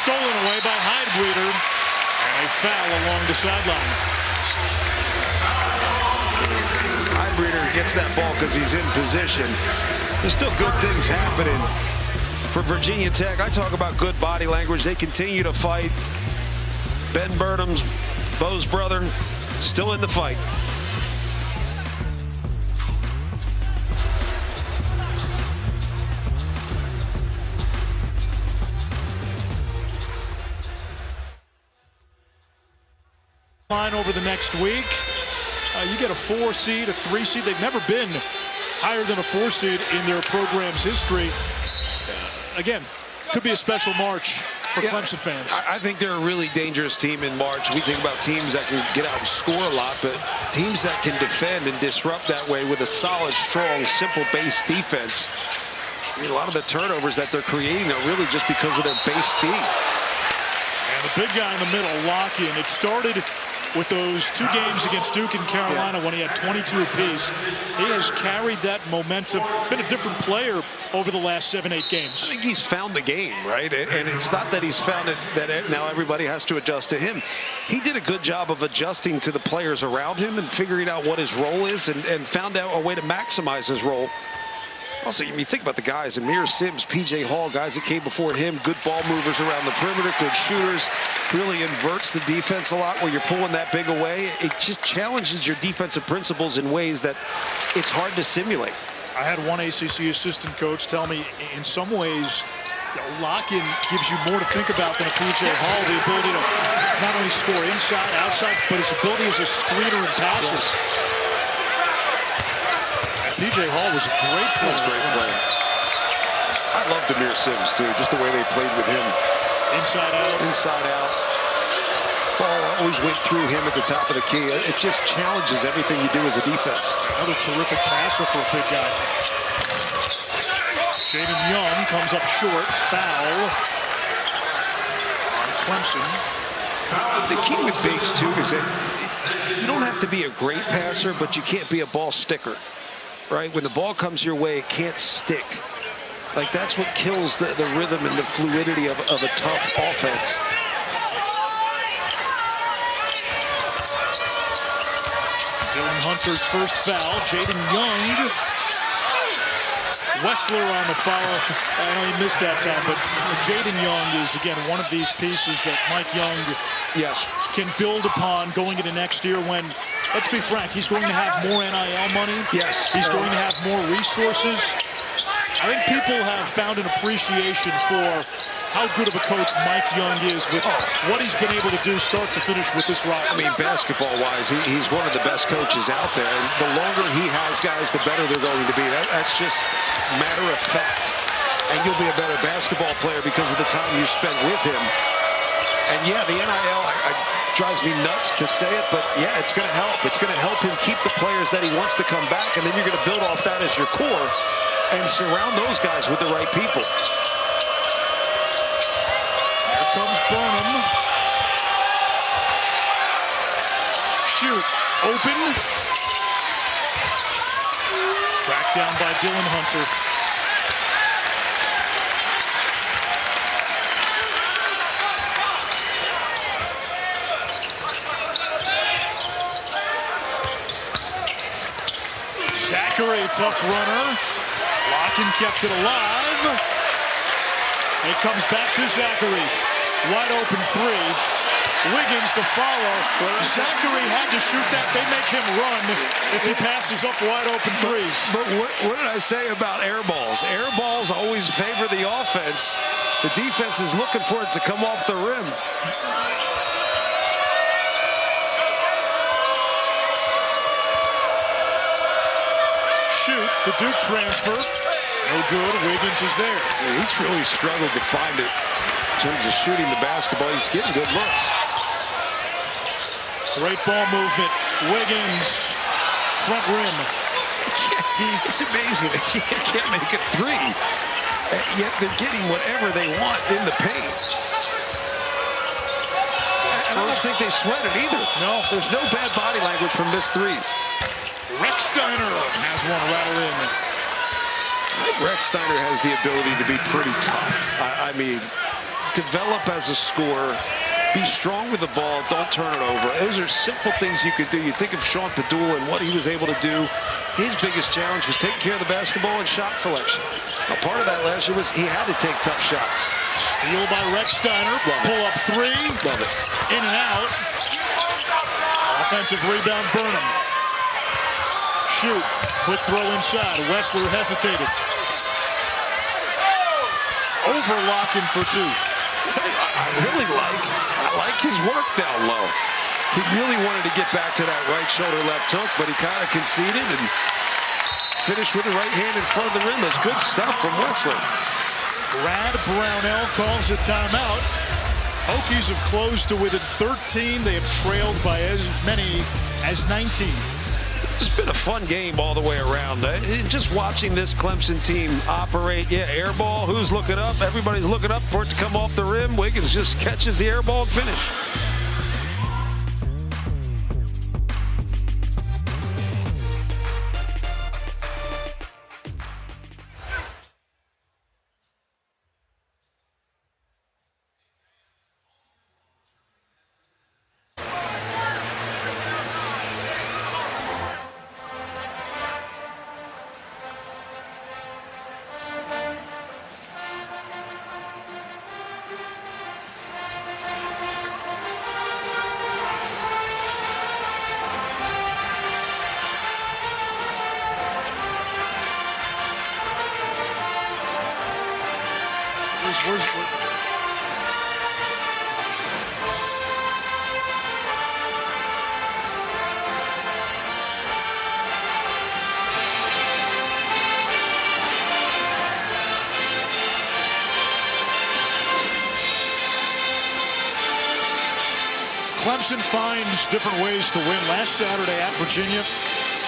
[SPEAKER 1] Stolen away by Heidbreeder. And a foul along the sideline.
[SPEAKER 2] Heidbreeder gets that ball because he's in position. There's still good things happening for Virginia Tech. I talk about good body language. They continue to fight. Ben Burnham's, Bo's brother, still in the fight.
[SPEAKER 1] Line over the next week. You get a 4 seed, a 3 seed. They've never been higher than a 4 seed in their program's history. Again, could be a special March for Clemson fans.
[SPEAKER 2] I think they're a really dangerous team in March. We think about teams that can get out and score a lot, but teams that can defend and disrupt that way with a solid, strong, simple base defense. I mean, a lot of the turnovers that they're creating are really just because of their base D.
[SPEAKER 1] And the big guy in the middle, Lakhin. It started with those 2 games against Duke and Carolina when he had 22 apiece. He has carried that momentum, been a different player over the last 7-8 games.
[SPEAKER 2] I think he's found the game, right? And it's not that he's found it that now everybody has to adjust to him. He did a good job of adjusting to the players around him and figuring out what his role is and found out a way to maximize his role. Also, you think about the guys, Amir Sims, P.J. Hall, guys that came before him, good ball movers around the perimeter, good shooters, really inverts the defense a lot where you're pulling that big away. It just challenges your defensive principles in ways that it's hard to simulate.
[SPEAKER 1] I had one ACC assistant coach tell me in some ways, Lakhin gives you more to think about than a P.J. Hall, the ability to not only score inside, outside, but his ability as a screener and passer.
[SPEAKER 2] Yes.
[SPEAKER 1] P.J. Hall was a great player.
[SPEAKER 2] I loved Amir Sims, too, just the way they played with him.
[SPEAKER 1] Inside out.
[SPEAKER 2] Inside out. Ball always went through him at the top of the key. It just challenges everything you do as a defense.
[SPEAKER 1] Another terrific passer for a big guy. Jaeden Young comes up short. Foul on Clemson.
[SPEAKER 2] The key with bigs, too, is that you don't have to be a great passer, but you can't be a ball sticker. Right, when the ball comes your way, it can't stick. Like, that's what kills the rhythm and the fluidity of a tough offense.
[SPEAKER 1] Dylan Hunter's first foul. Jaeden Young. Wessler on the foul. I know he missed that time, but Jaeden Young is, again, one of these pieces that Mike Young can build upon going into next year when, let's be frank, he's going to have more NIL money.
[SPEAKER 2] Yes.
[SPEAKER 1] He's going to have more resources. I think people have found an appreciation for how good of a coach Mike Young is with what he's been able to do start to finish with this roster.
[SPEAKER 2] I mean, basketball-wise, he's one of the best coaches out there. And the longer he has guys, the better they're going to be. That's just matter of fact. And you'll be a better basketball player because of the time you spend with him. And, yeah, the NIL drives me nuts to say it, but, yeah, it's going to help. It's going to help him keep the players that he wants to come back, and then you're going to build off that as your core and surround those guys with the right people.
[SPEAKER 1] Here comes Burnham. Shoot. Open. Tracked down by Dylan Hunter. Zackery, tough runner. Lakhin kept it alive. It comes back to Zackery. Wide open 3. Wiggins the follow. Zackery had to shoot that. They make him run if he passes up wide open threes.
[SPEAKER 2] But what did I say about air balls? Air balls always favor the offense. The defense is looking for it to come off the rim.
[SPEAKER 1] Shoot, the Duke transfer. No good. Wiggins is there.
[SPEAKER 2] Yeah, he's really struggled to find it in terms of shooting the basketball. He's getting good looks.
[SPEAKER 1] Great ball movement. Wiggins, front rim.
[SPEAKER 2] It's amazing. They can't make a 3. Yet they're getting whatever they want in the paint. I don't think they sweat it either.
[SPEAKER 1] No.
[SPEAKER 2] There's no bad body language from missed 3s.
[SPEAKER 1] Rex Steiner has one rattle in.
[SPEAKER 2] Rex Steiner has the ability to be pretty tough. I mean, develop as a scorer, be strong with the ball, don't turn it over. Those are simple things you could do. You think of Sean Padula and what he was able to do. His biggest challenge was taking care of the basketball and shot selection. Now, part of that last year was he had to take tough shots.
[SPEAKER 1] Steal by Rex Steiner. Pull up 3.
[SPEAKER 2] Love it.
[SPEAKER 1] In and out. Offensive rebound, Burnham. Shoot. Quick throw inside. Wessler hesitated. Over Lakhin for 2.
[SPEAKER 2] I like his work down low. He really wanted to get back to that right shoulder left hook, but he kind of conceded and finished with the right hand in front of the rim. That's good stuff from Wessler.
[SPEAKER 1] Brad Brownell calls a timeout. Hokies have closed to within 13. They have trailed by as many as 19.
[SPEAKER 2] It's been a fun game all the way around. Just watching this Clemson team operate. Yeah, air ball. Who's looking up? Everybody's looking up for it to come off the rim. Wiggins just catches the air ball and finish.
[SPEAKER 1] Clemson finds different ways to win. Last Saturday at Virginia,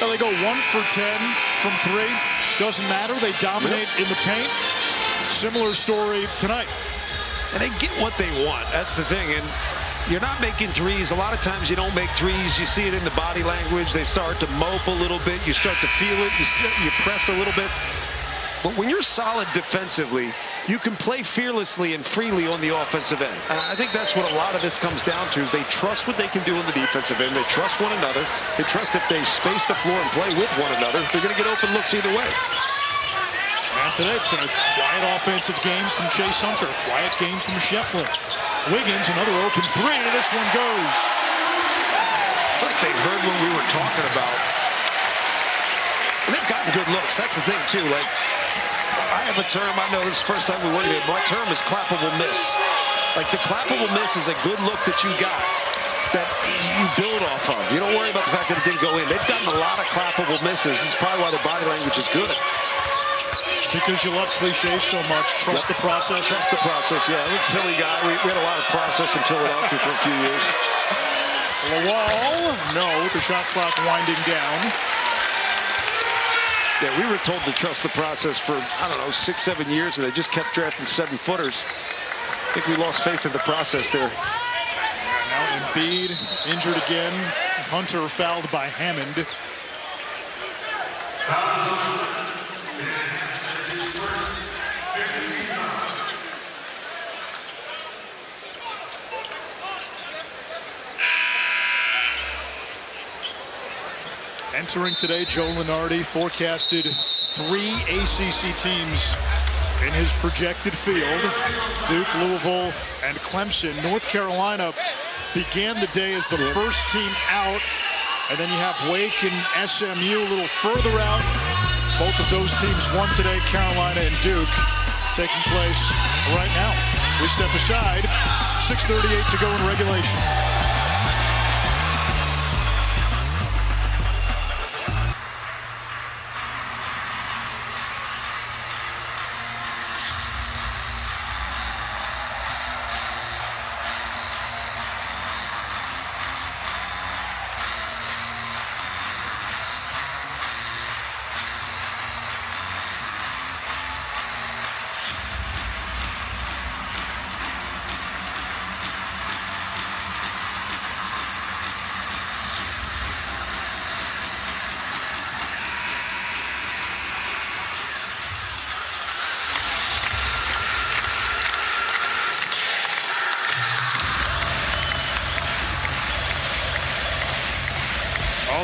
[SPEAKER 1] they go 1 for 10 from 3. Doesn't matter. They dominate in the paint. Similar story tonight.
[SPEAKER 2] And they get what they want. That's the thing. And you're not making threes. A lot of times you don't make threes. You see it in the body language. They start to mope a little bit. You start to feel it. You press a little bit. But when you're solid defensively, you can play fearlessly and freely on the offensive end. And I think that's what a lot of this comes down to, is they trust what they can do on the defensive end. They trust one another. They trust if they space the floor and play with one another, they're going to get open looks either way.
[SPEAKER 1] And today it's been a quiet offensive game from Chase Hunter. Quiet game from Shefflin. Wiggins, another open 3. This one goes.
[SPEAKER 2] I think they heard what we were talking about. And they've gotten good looks. That's the thing, too. Like, I have a term, I know this is the first time we worked here. My term is clappable miss. Like, the clappable miss is a good look that you got that you build off of. You don't worry about the fact that it didn't go in. They've gotten a lot of clappable misses. This is probably why their body language is good.
[SPEAKER 1] Because you love cliches so much. Trust the process.
[SPEAKER 2] Trust the process, yeah. I think Philly guy, we had a lot of process in Philadelphia for a few years.
[SPEAKER 1] Lawal, no, the shot clock winding down.
[SPEAKER 2] Yeah, we were told to trust the process for, I don't know, 6, 7 years, and they just kept drafting 7-footers. I think we lost faith in the process there.
[SPEAKER 1] Now Embiid injured again. Hunter fouled by Hammond. Entering today, Joe Lunardi forecasted 3 ACC teams in his projected field. Duke, Louisville, and Clemson. North Carolina began the day as the first team out. And then you have Wake and SMU a little further out. Both of those teams won today, Carolina and Duke, taking place right now. We step aside, 6:38 to go in regulation.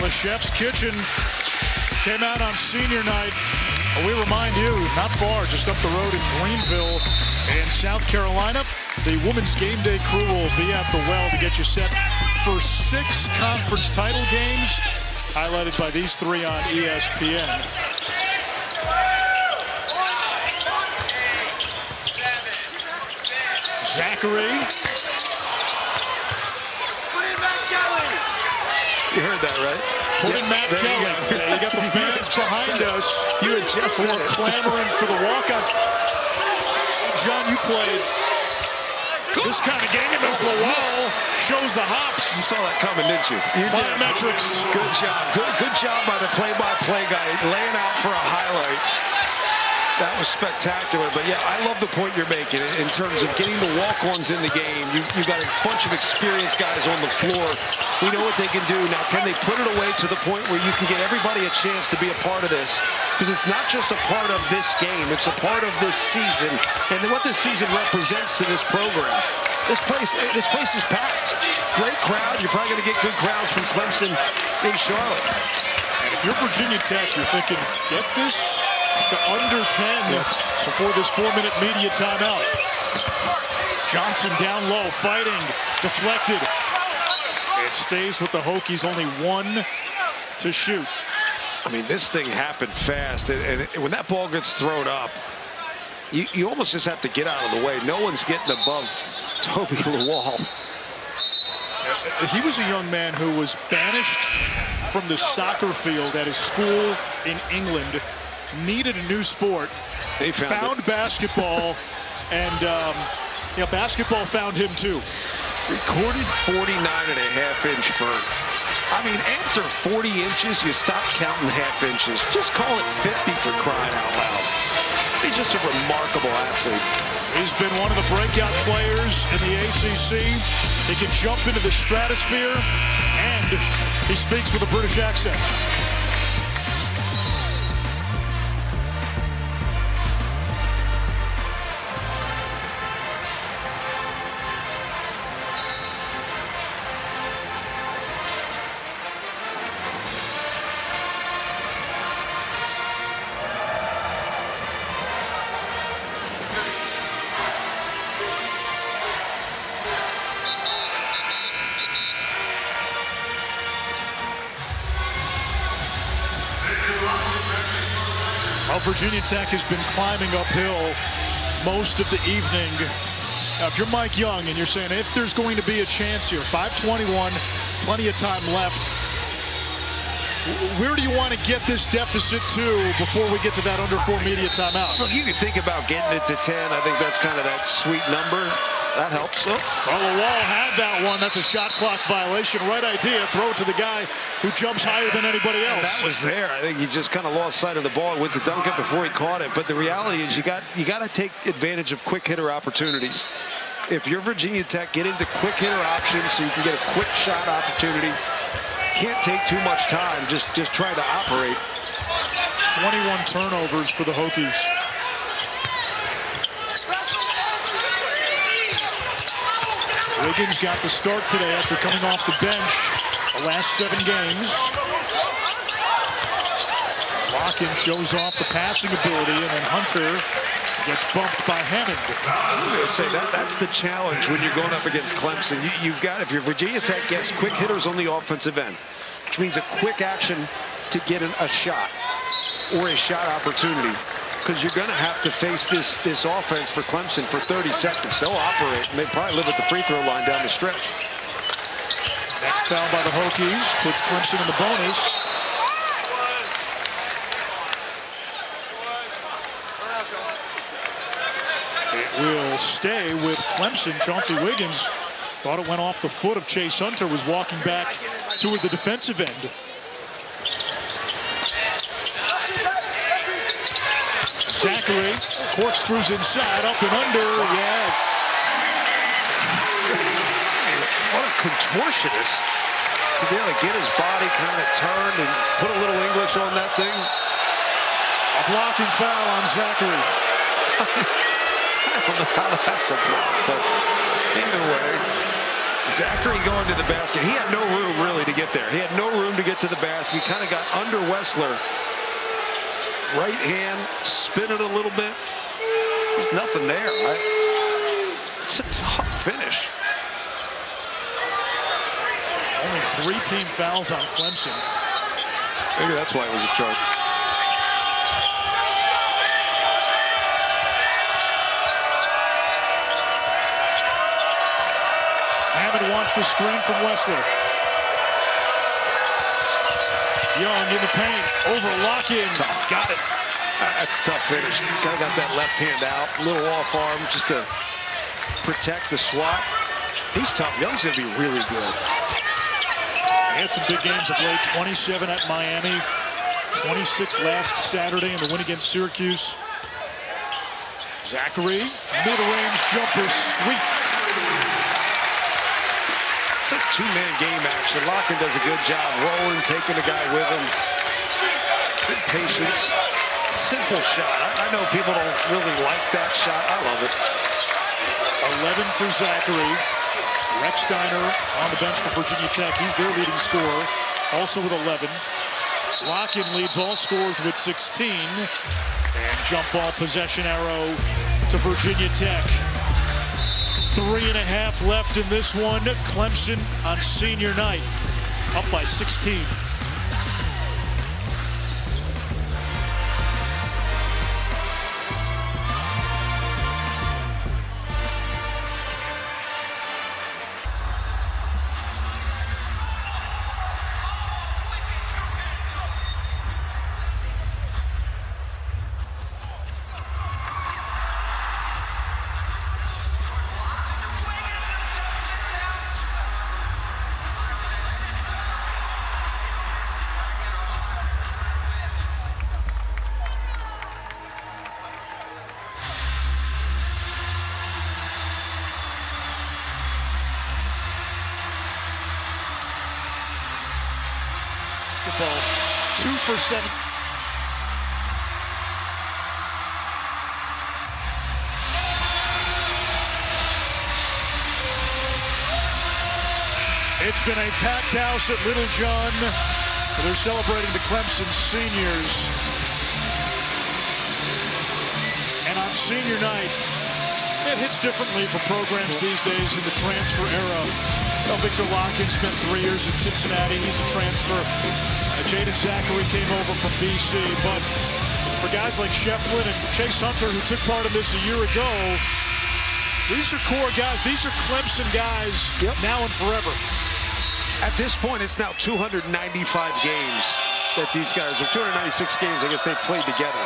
[SPEAKER 1] The Chef's Kitchen came out on senior night. We remind you, not far, just up the road in Greenville in South Carolina. The women's game day crew will be at the well to get you set for 6 conference title games, highlighted by these 3 on ESPN. Zackery.
[SPEAKER 2] You heard that, right?
[SPEAKER 1] Put in Matt Kelly. You got the fans behind us.
[SPEAKER 2] You had just
[SPEAKER 1] who are clamoring for the walkouts. John, you played this kind of game as Lawal shows the hops.
[SPEAKER 2] You saw that coming, didn't you?
[SPEAKER 1] Biometrics.
[SPEAKER 2] Good job. Good job by the play-by-play guy, laying out for a highlight. That was spectacular. But, yeah, I love the point you're making in terms of getting the walk-ons in the game. You got a bunch of experienced guys on the floor. We know what they can do. Now, can they put it away to the point where you can get everybody a chance to be a part of this? Because it's not just a part of this game. It's a part of this season and what this season represents to this program. This place is packed. Great crowd. You're probably going to get good crowds from Clemson in Charlotte.
[SPEAKER 1] And if you're Virginia Tech, you're thinking, get this to under 10 before this 4-minute media timeout. Johnson down low, fighting, deflected. It stays with the Hokies, only 1 to shoot.
[SPEAKER 2] I mean, this thing happened fast, and when that ball gets thrown up, you almost just have to get out of the way. No one's getting above Toby Lawal.
[SPEAKER 1] He was a young man who was banished from the soccer field at his school in England, needed a new sport, found basketball, and basketball found him too.
[SPEAKER 2] Recorded 49.5-inch vert. I mean, after 40 inches, you stop counting half inches. Just call it 50 for crying out loud. He's just a remarkable athlete.
[SPEAKER 1] He's been one of the breakout players in the ACC. He can jump into the stratosphere, and he speaks with a British accent. Well, Virginia Tech has been climbing uphill most of the evening. Now, if you're Mike Young and you're saying if there's going to be a chance here, 5:21, plenty of time left, where do you want to get this deficit to before we get to that under 4 media timeout?
[SPEAKER 2] Look, you can think about getting it to 10. I think that's kind of that sweet number. That helps. Oh.
[SPEAKER 1] Well, the wall had that one. That's a shot clock violation. Right idea. Throw it to the guy who jumps higher than anybody else.
[SPEAKER 2] That was there. I think he just kind of lost sight of the ball and went to dunk it before he caught it. But the reality is you got to take advantage of quick hitter opportunities. If you're Virginia Tech, get into quick hitter options so you can get a quick shot opportunity. Can't take too much time. Just try to operate.
[SPEAKER 1] 21 turnovers for the Hokies. Wiggins got the start today after coming off the bench the last 7 games. Lakhin shows off the passing ability, and then Hunter gets bumped by Hammond.
[SPEAKER 2] I'm going to say that's the challenge when you're going up against Clemson. You've got, if you're Virginia Tech, gets quick hitters on the offensive end, which means a quick action to get a shot or a shot opportunity. Because you're going to have to face this offense for Clemson for 30 seconds. They'll operate, and they probably live at the free throw line down the stretch.
[SPEAKER 1] Next foul by the Hokies puts Clemson in the bonus. It will stay with Clemson. Chauncey Wiggins thought it went off the foot of Chase Hunter, was walking back toward the defensive end. Zackery corkscrews inside, up and under, yes.
[SPEAKER 2] What a contortionist to be able to get his body kind of turned and put a little English on that thing.
[SPEAKER 1] A blocking foul on Zackery.
[SPEAKER 2] I don't know how that's a block, but either way, Zackery going to the basket. He had no room really to get there. He had no room to get to the basket. He kind of got under Wessler. Right hand, spin it a little bit. There's nothing there. It's a tough finish.
[SPEAKER 1] Only 3 team fouls on Clemson.
[SPEAKER 2] Maybe that's why it was a charge.
[SPEAKER 1] Hammond wants the screen from Wessler. Young in the paint, over Lakhin.
[SPEAKER 2] Got it. That's a tough finish. Kind of got that left hand out, a little off arm just to protect the swat. He's tough. Young's going to be really good.
[SPEAKER 1] He had some big games of late. 27 at Miami, 26 last Saturday in the win against Syracuse. Zackery, mid-range jumper, sweet.
[SPEAKER 2] It's a 2-man game action. Lakhin does a good job rolling, taking the guy with him. Good patience. Simple shot. I know people don't really like that shot. I love it.
[SPEAKER 1] 11 for Zackery. Rex Steiner on the bench for Virginia Tech. He's their leading scorer, also with 11. Lakhin leads all scorers with 16. And jump ball possession arrow to Virginia Tech. 3.5 left in this one. Clemson on senior night, up by 16. basketball. 2 for 7. It's been a packed house at Little John. They're celebrating the Clemson seniors. And on senior night, it hits differently for programs these days in the transfer era. Well, Viktor Lakhin spent 3 years in Cincinnati. He's a transfer. Jaeden Zackery came over from BC. But for guys like Shefflin and Chase Hunter, who took part in this a year ago, these are core guys. These are Clemson guys now and forever.
[SPEAKER 2] At this point, it's now 295 games that these guys, or 296 games, I guess they've played together.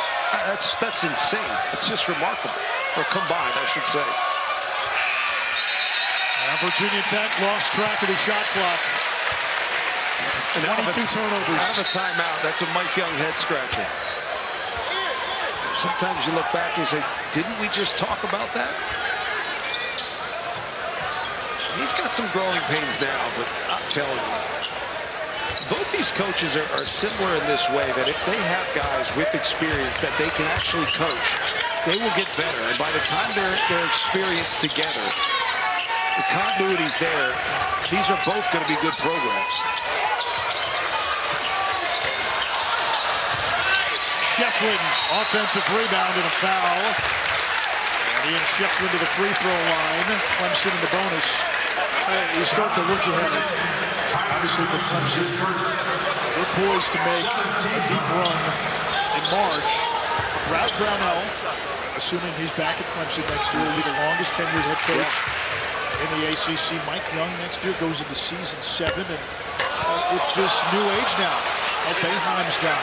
[SPEAKER 2] That's insane. It's just remarkable. Or combined, I should say.
[SPEAKER 1] Virginia Tech lost track of the shot clock. 22 turnovers.
[SPEAKER 2] Out of a timeout. That's a Mike Young head scratcher. Sometimes you look back and you say, didn't we just talk about that? He's got some growing pains now, but I'm telling you, both these coaches are similar in this way, that if they have guys with experience that they can actually coach, they will get better. And by the time they're experienced together, the continuity's there. These are both going to be good programs.
[SPEAKER 1] Shefflin, offensive rebound and a foul. And Ian Shefflin to the free throw line. Clemson in the bonus. You start to look ahead, obviously, for Clemson. They're poised to make a deep run in March. Brownell, assuming he's back at Clemson next year, will be the longest tenured head coach in the ACC. Mike Young next year goes into season 7, and it's this new age now. Boeheim's guy,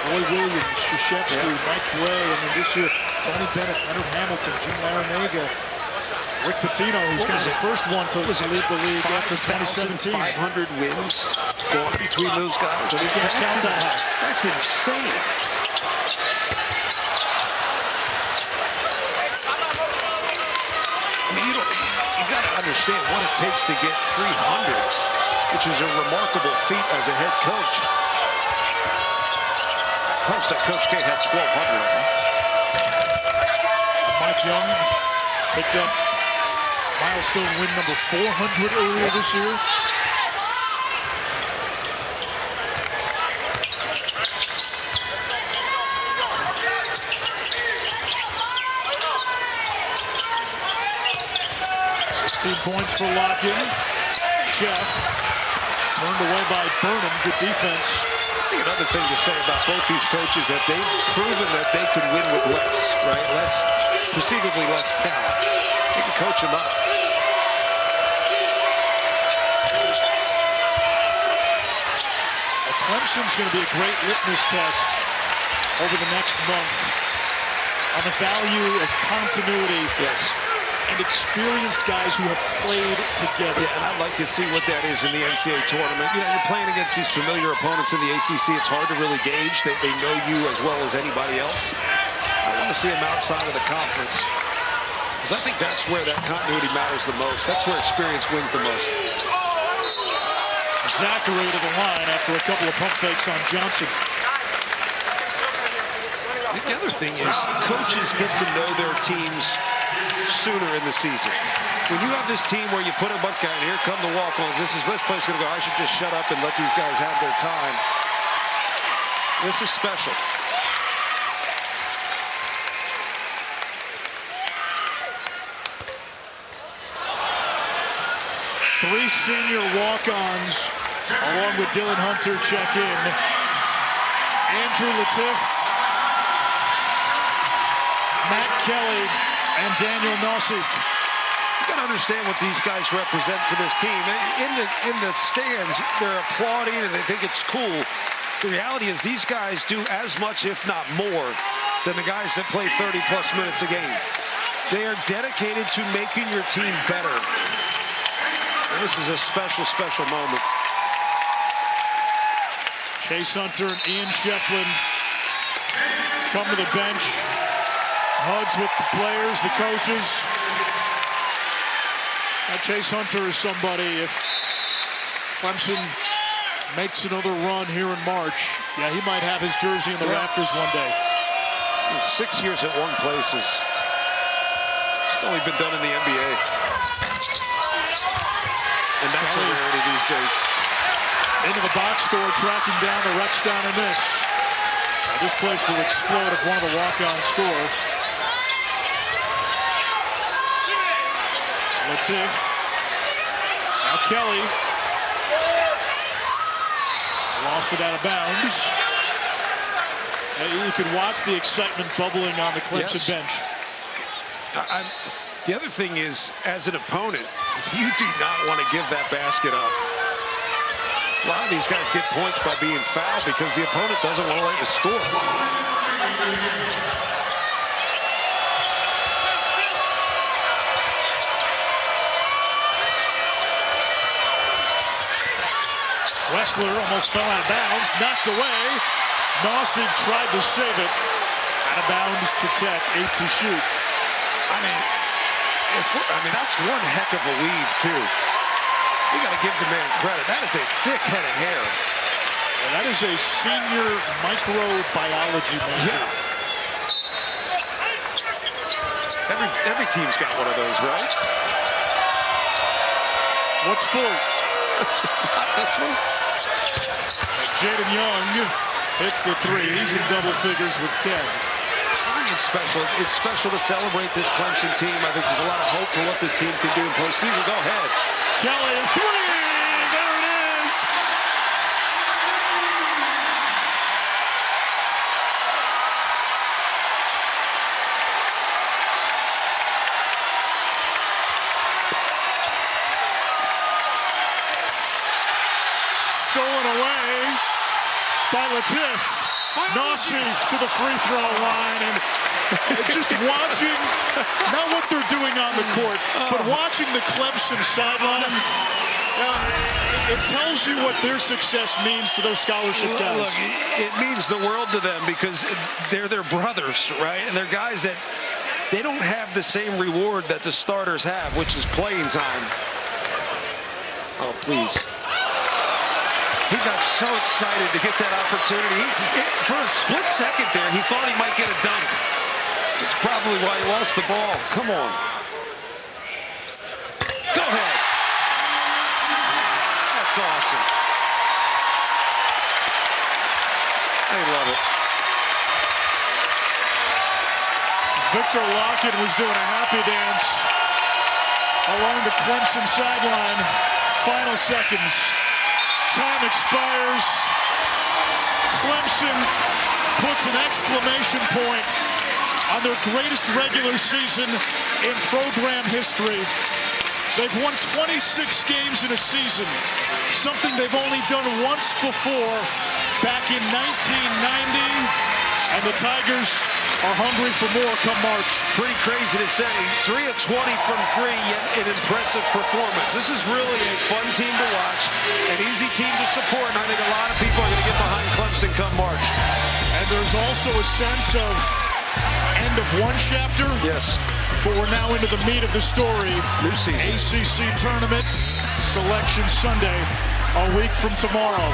[SPEAKER 1] Roy Williams, Krzyzewski, Mike Gray, and then this year, Tony Bennett, Leonard Hamilton, Jim Larrañaga, Rick Pitino, who's kind of the first one to lead the league after 2017.
[SPEAKER 2] 500 wins going between those guys.
[SPEAKER 1] So you can count that high.
[SPEAKER 2] That's insane. I mean, you got to understand what it takes to get 300, which is a remarkable feat as a head coach. Plus, that Coach K had 1,200.
[SPEAKER 1] Mike Young picked up milestone win number 400 earlier this year. Points for Lakhin. Sheff turned away by Burnham. Good defense.
[SPEAKER 2] I think another thing to say about both these coaches that they've proven that they can win with less, right? Perceivably less talent. They can coach them up.
[SPEAKER 1] Well, Clemson's going to be a great litmus test over the next month on the value of continuity.
[SPEAKER 2] Yes.
[SPEAKER 1] And experienced guys who have played together.
[SPEAKER 2] Yeah, and I'd like to see what that is in the NCAA tournament. You know, you're playing against these familiar opponents in the ACC. It's hard to really gauge. They know you as well as anybody else. I want to see them outside of the conference, because I think that's where that continuity matters the most. That's where experience wins the most.
[SPEAKER 1] Zackery to the line after a couple of pump fakes on Johnson.
[SPEAKER 2] The other thing is coaches get to know their teams sooner in the season. When you have this team where you put a bunch of guys, here come the walk-ons, this place going to go, I should just shut up and let these guys have their time. This is special.
[SPEAKER 1] Three senior walk-ons along with Dylan Hunter check in. Andrew Latif, Matt Kelly, and Daniel Nassif.
[SPEAKER 2] You got to understand what these guys represent for this team. In the stands, they're applauding and they think it's cool. The reality is these guys do as much, if not more, than the guys that play 30-plus minutes a game. They are dedicated to making your team better. And this is a special, special moment.
[SPEAKER 1] Chase Hunter and Ian Shefflin come to the bench. Hugs with the players, the coaches. Chase Hunter is somebody, if Clemson makes another run here in March. Yeah, he might have his jersey in the rafters one day.
[SPEAKER 2] 6 years at one place is it's only been done in the NBA. And that's a rarity these days.
[SPEAKER 1] Into the box score, tracking down the Rex down in this. Now, this place will explode if one of the walk-ons score. Latif. Now Kelly. Lost it out of bounds. You can watch the excitement bubbling on the Clemson bench.
[SPEAKER 2] The other thing is, as an opponent, you do not want to give that basket up. A lot of these guys get points by being fouled because the opponent doesn't want to let you score.
[SPEAKER 1] Wessler almost fell out of bounds, knocked away. Nassif tried to save it. Out of bounds to Tech, 8 to shoot.
[SPEAKER 2] I mean, that's one heck of a weave, too. You got to give the man credit. That is a thick head of hair.
[SPEAKER 1] And that is a senior microbiology major.
[SPEAKER 2] Yeah. Every team's got one of those, right?
[SPEAKER 1] What sport?
[SPEAKER 2] Not this one.
[SPEAKER 1] Jaeden Young hits the three. He's in double figures with 10.
[SPEAKER 2] I think it's special. It's special to celebrate this Clemson team. I think there's a lot of hope for what this team can do in postseason. Go ahead.
[SPEAKER 1] Kelly, a three! There it is! Stolen away by Latif. Nassif to the free throw line, and just watching, not what they're doing on the court, but watching the Clemson sideline, it tells you what their success means to those scholarship guys.
[SPEAKER 2] Look, it means the world to them because they're their brothers, right? And they're guys that they don't have the same reward that the starters have, which is playing time. Oh, please. He got so excited to get that opportunity. For a split second there, he thought he might get a dunk. That's probably why he lost the ball. Come on. Go ahead. That's awesome. I love it.
[SPEAKER 1] Viktor Lakhin was doing a happy dance along the Clemson sideline. Final seconds. Time expires. Clemson puts an exclamation point on their greatest regular season in program history. They've won 26 games in a season, something they've only done once before back in 1990. And the Tigers are hungry for more come March.
[SPEAKER 2] Pretty crazy to say. 3 of 20 from 3, yet an impressive performance. This is really a fun team to watch, an easy team to support, and I think a lot of people are going to get behind Clemson come March.
[SPEAKER 1] And there's also a sense of end of one chapter.
[SPEAKER 2] Yes.
[SPEAKER 1] But we're now into the meat of the story.
[SPEAKER 2] New season.
[SPEAKER 1] ACC tournament, Selection Sunday, a week from tomorrow.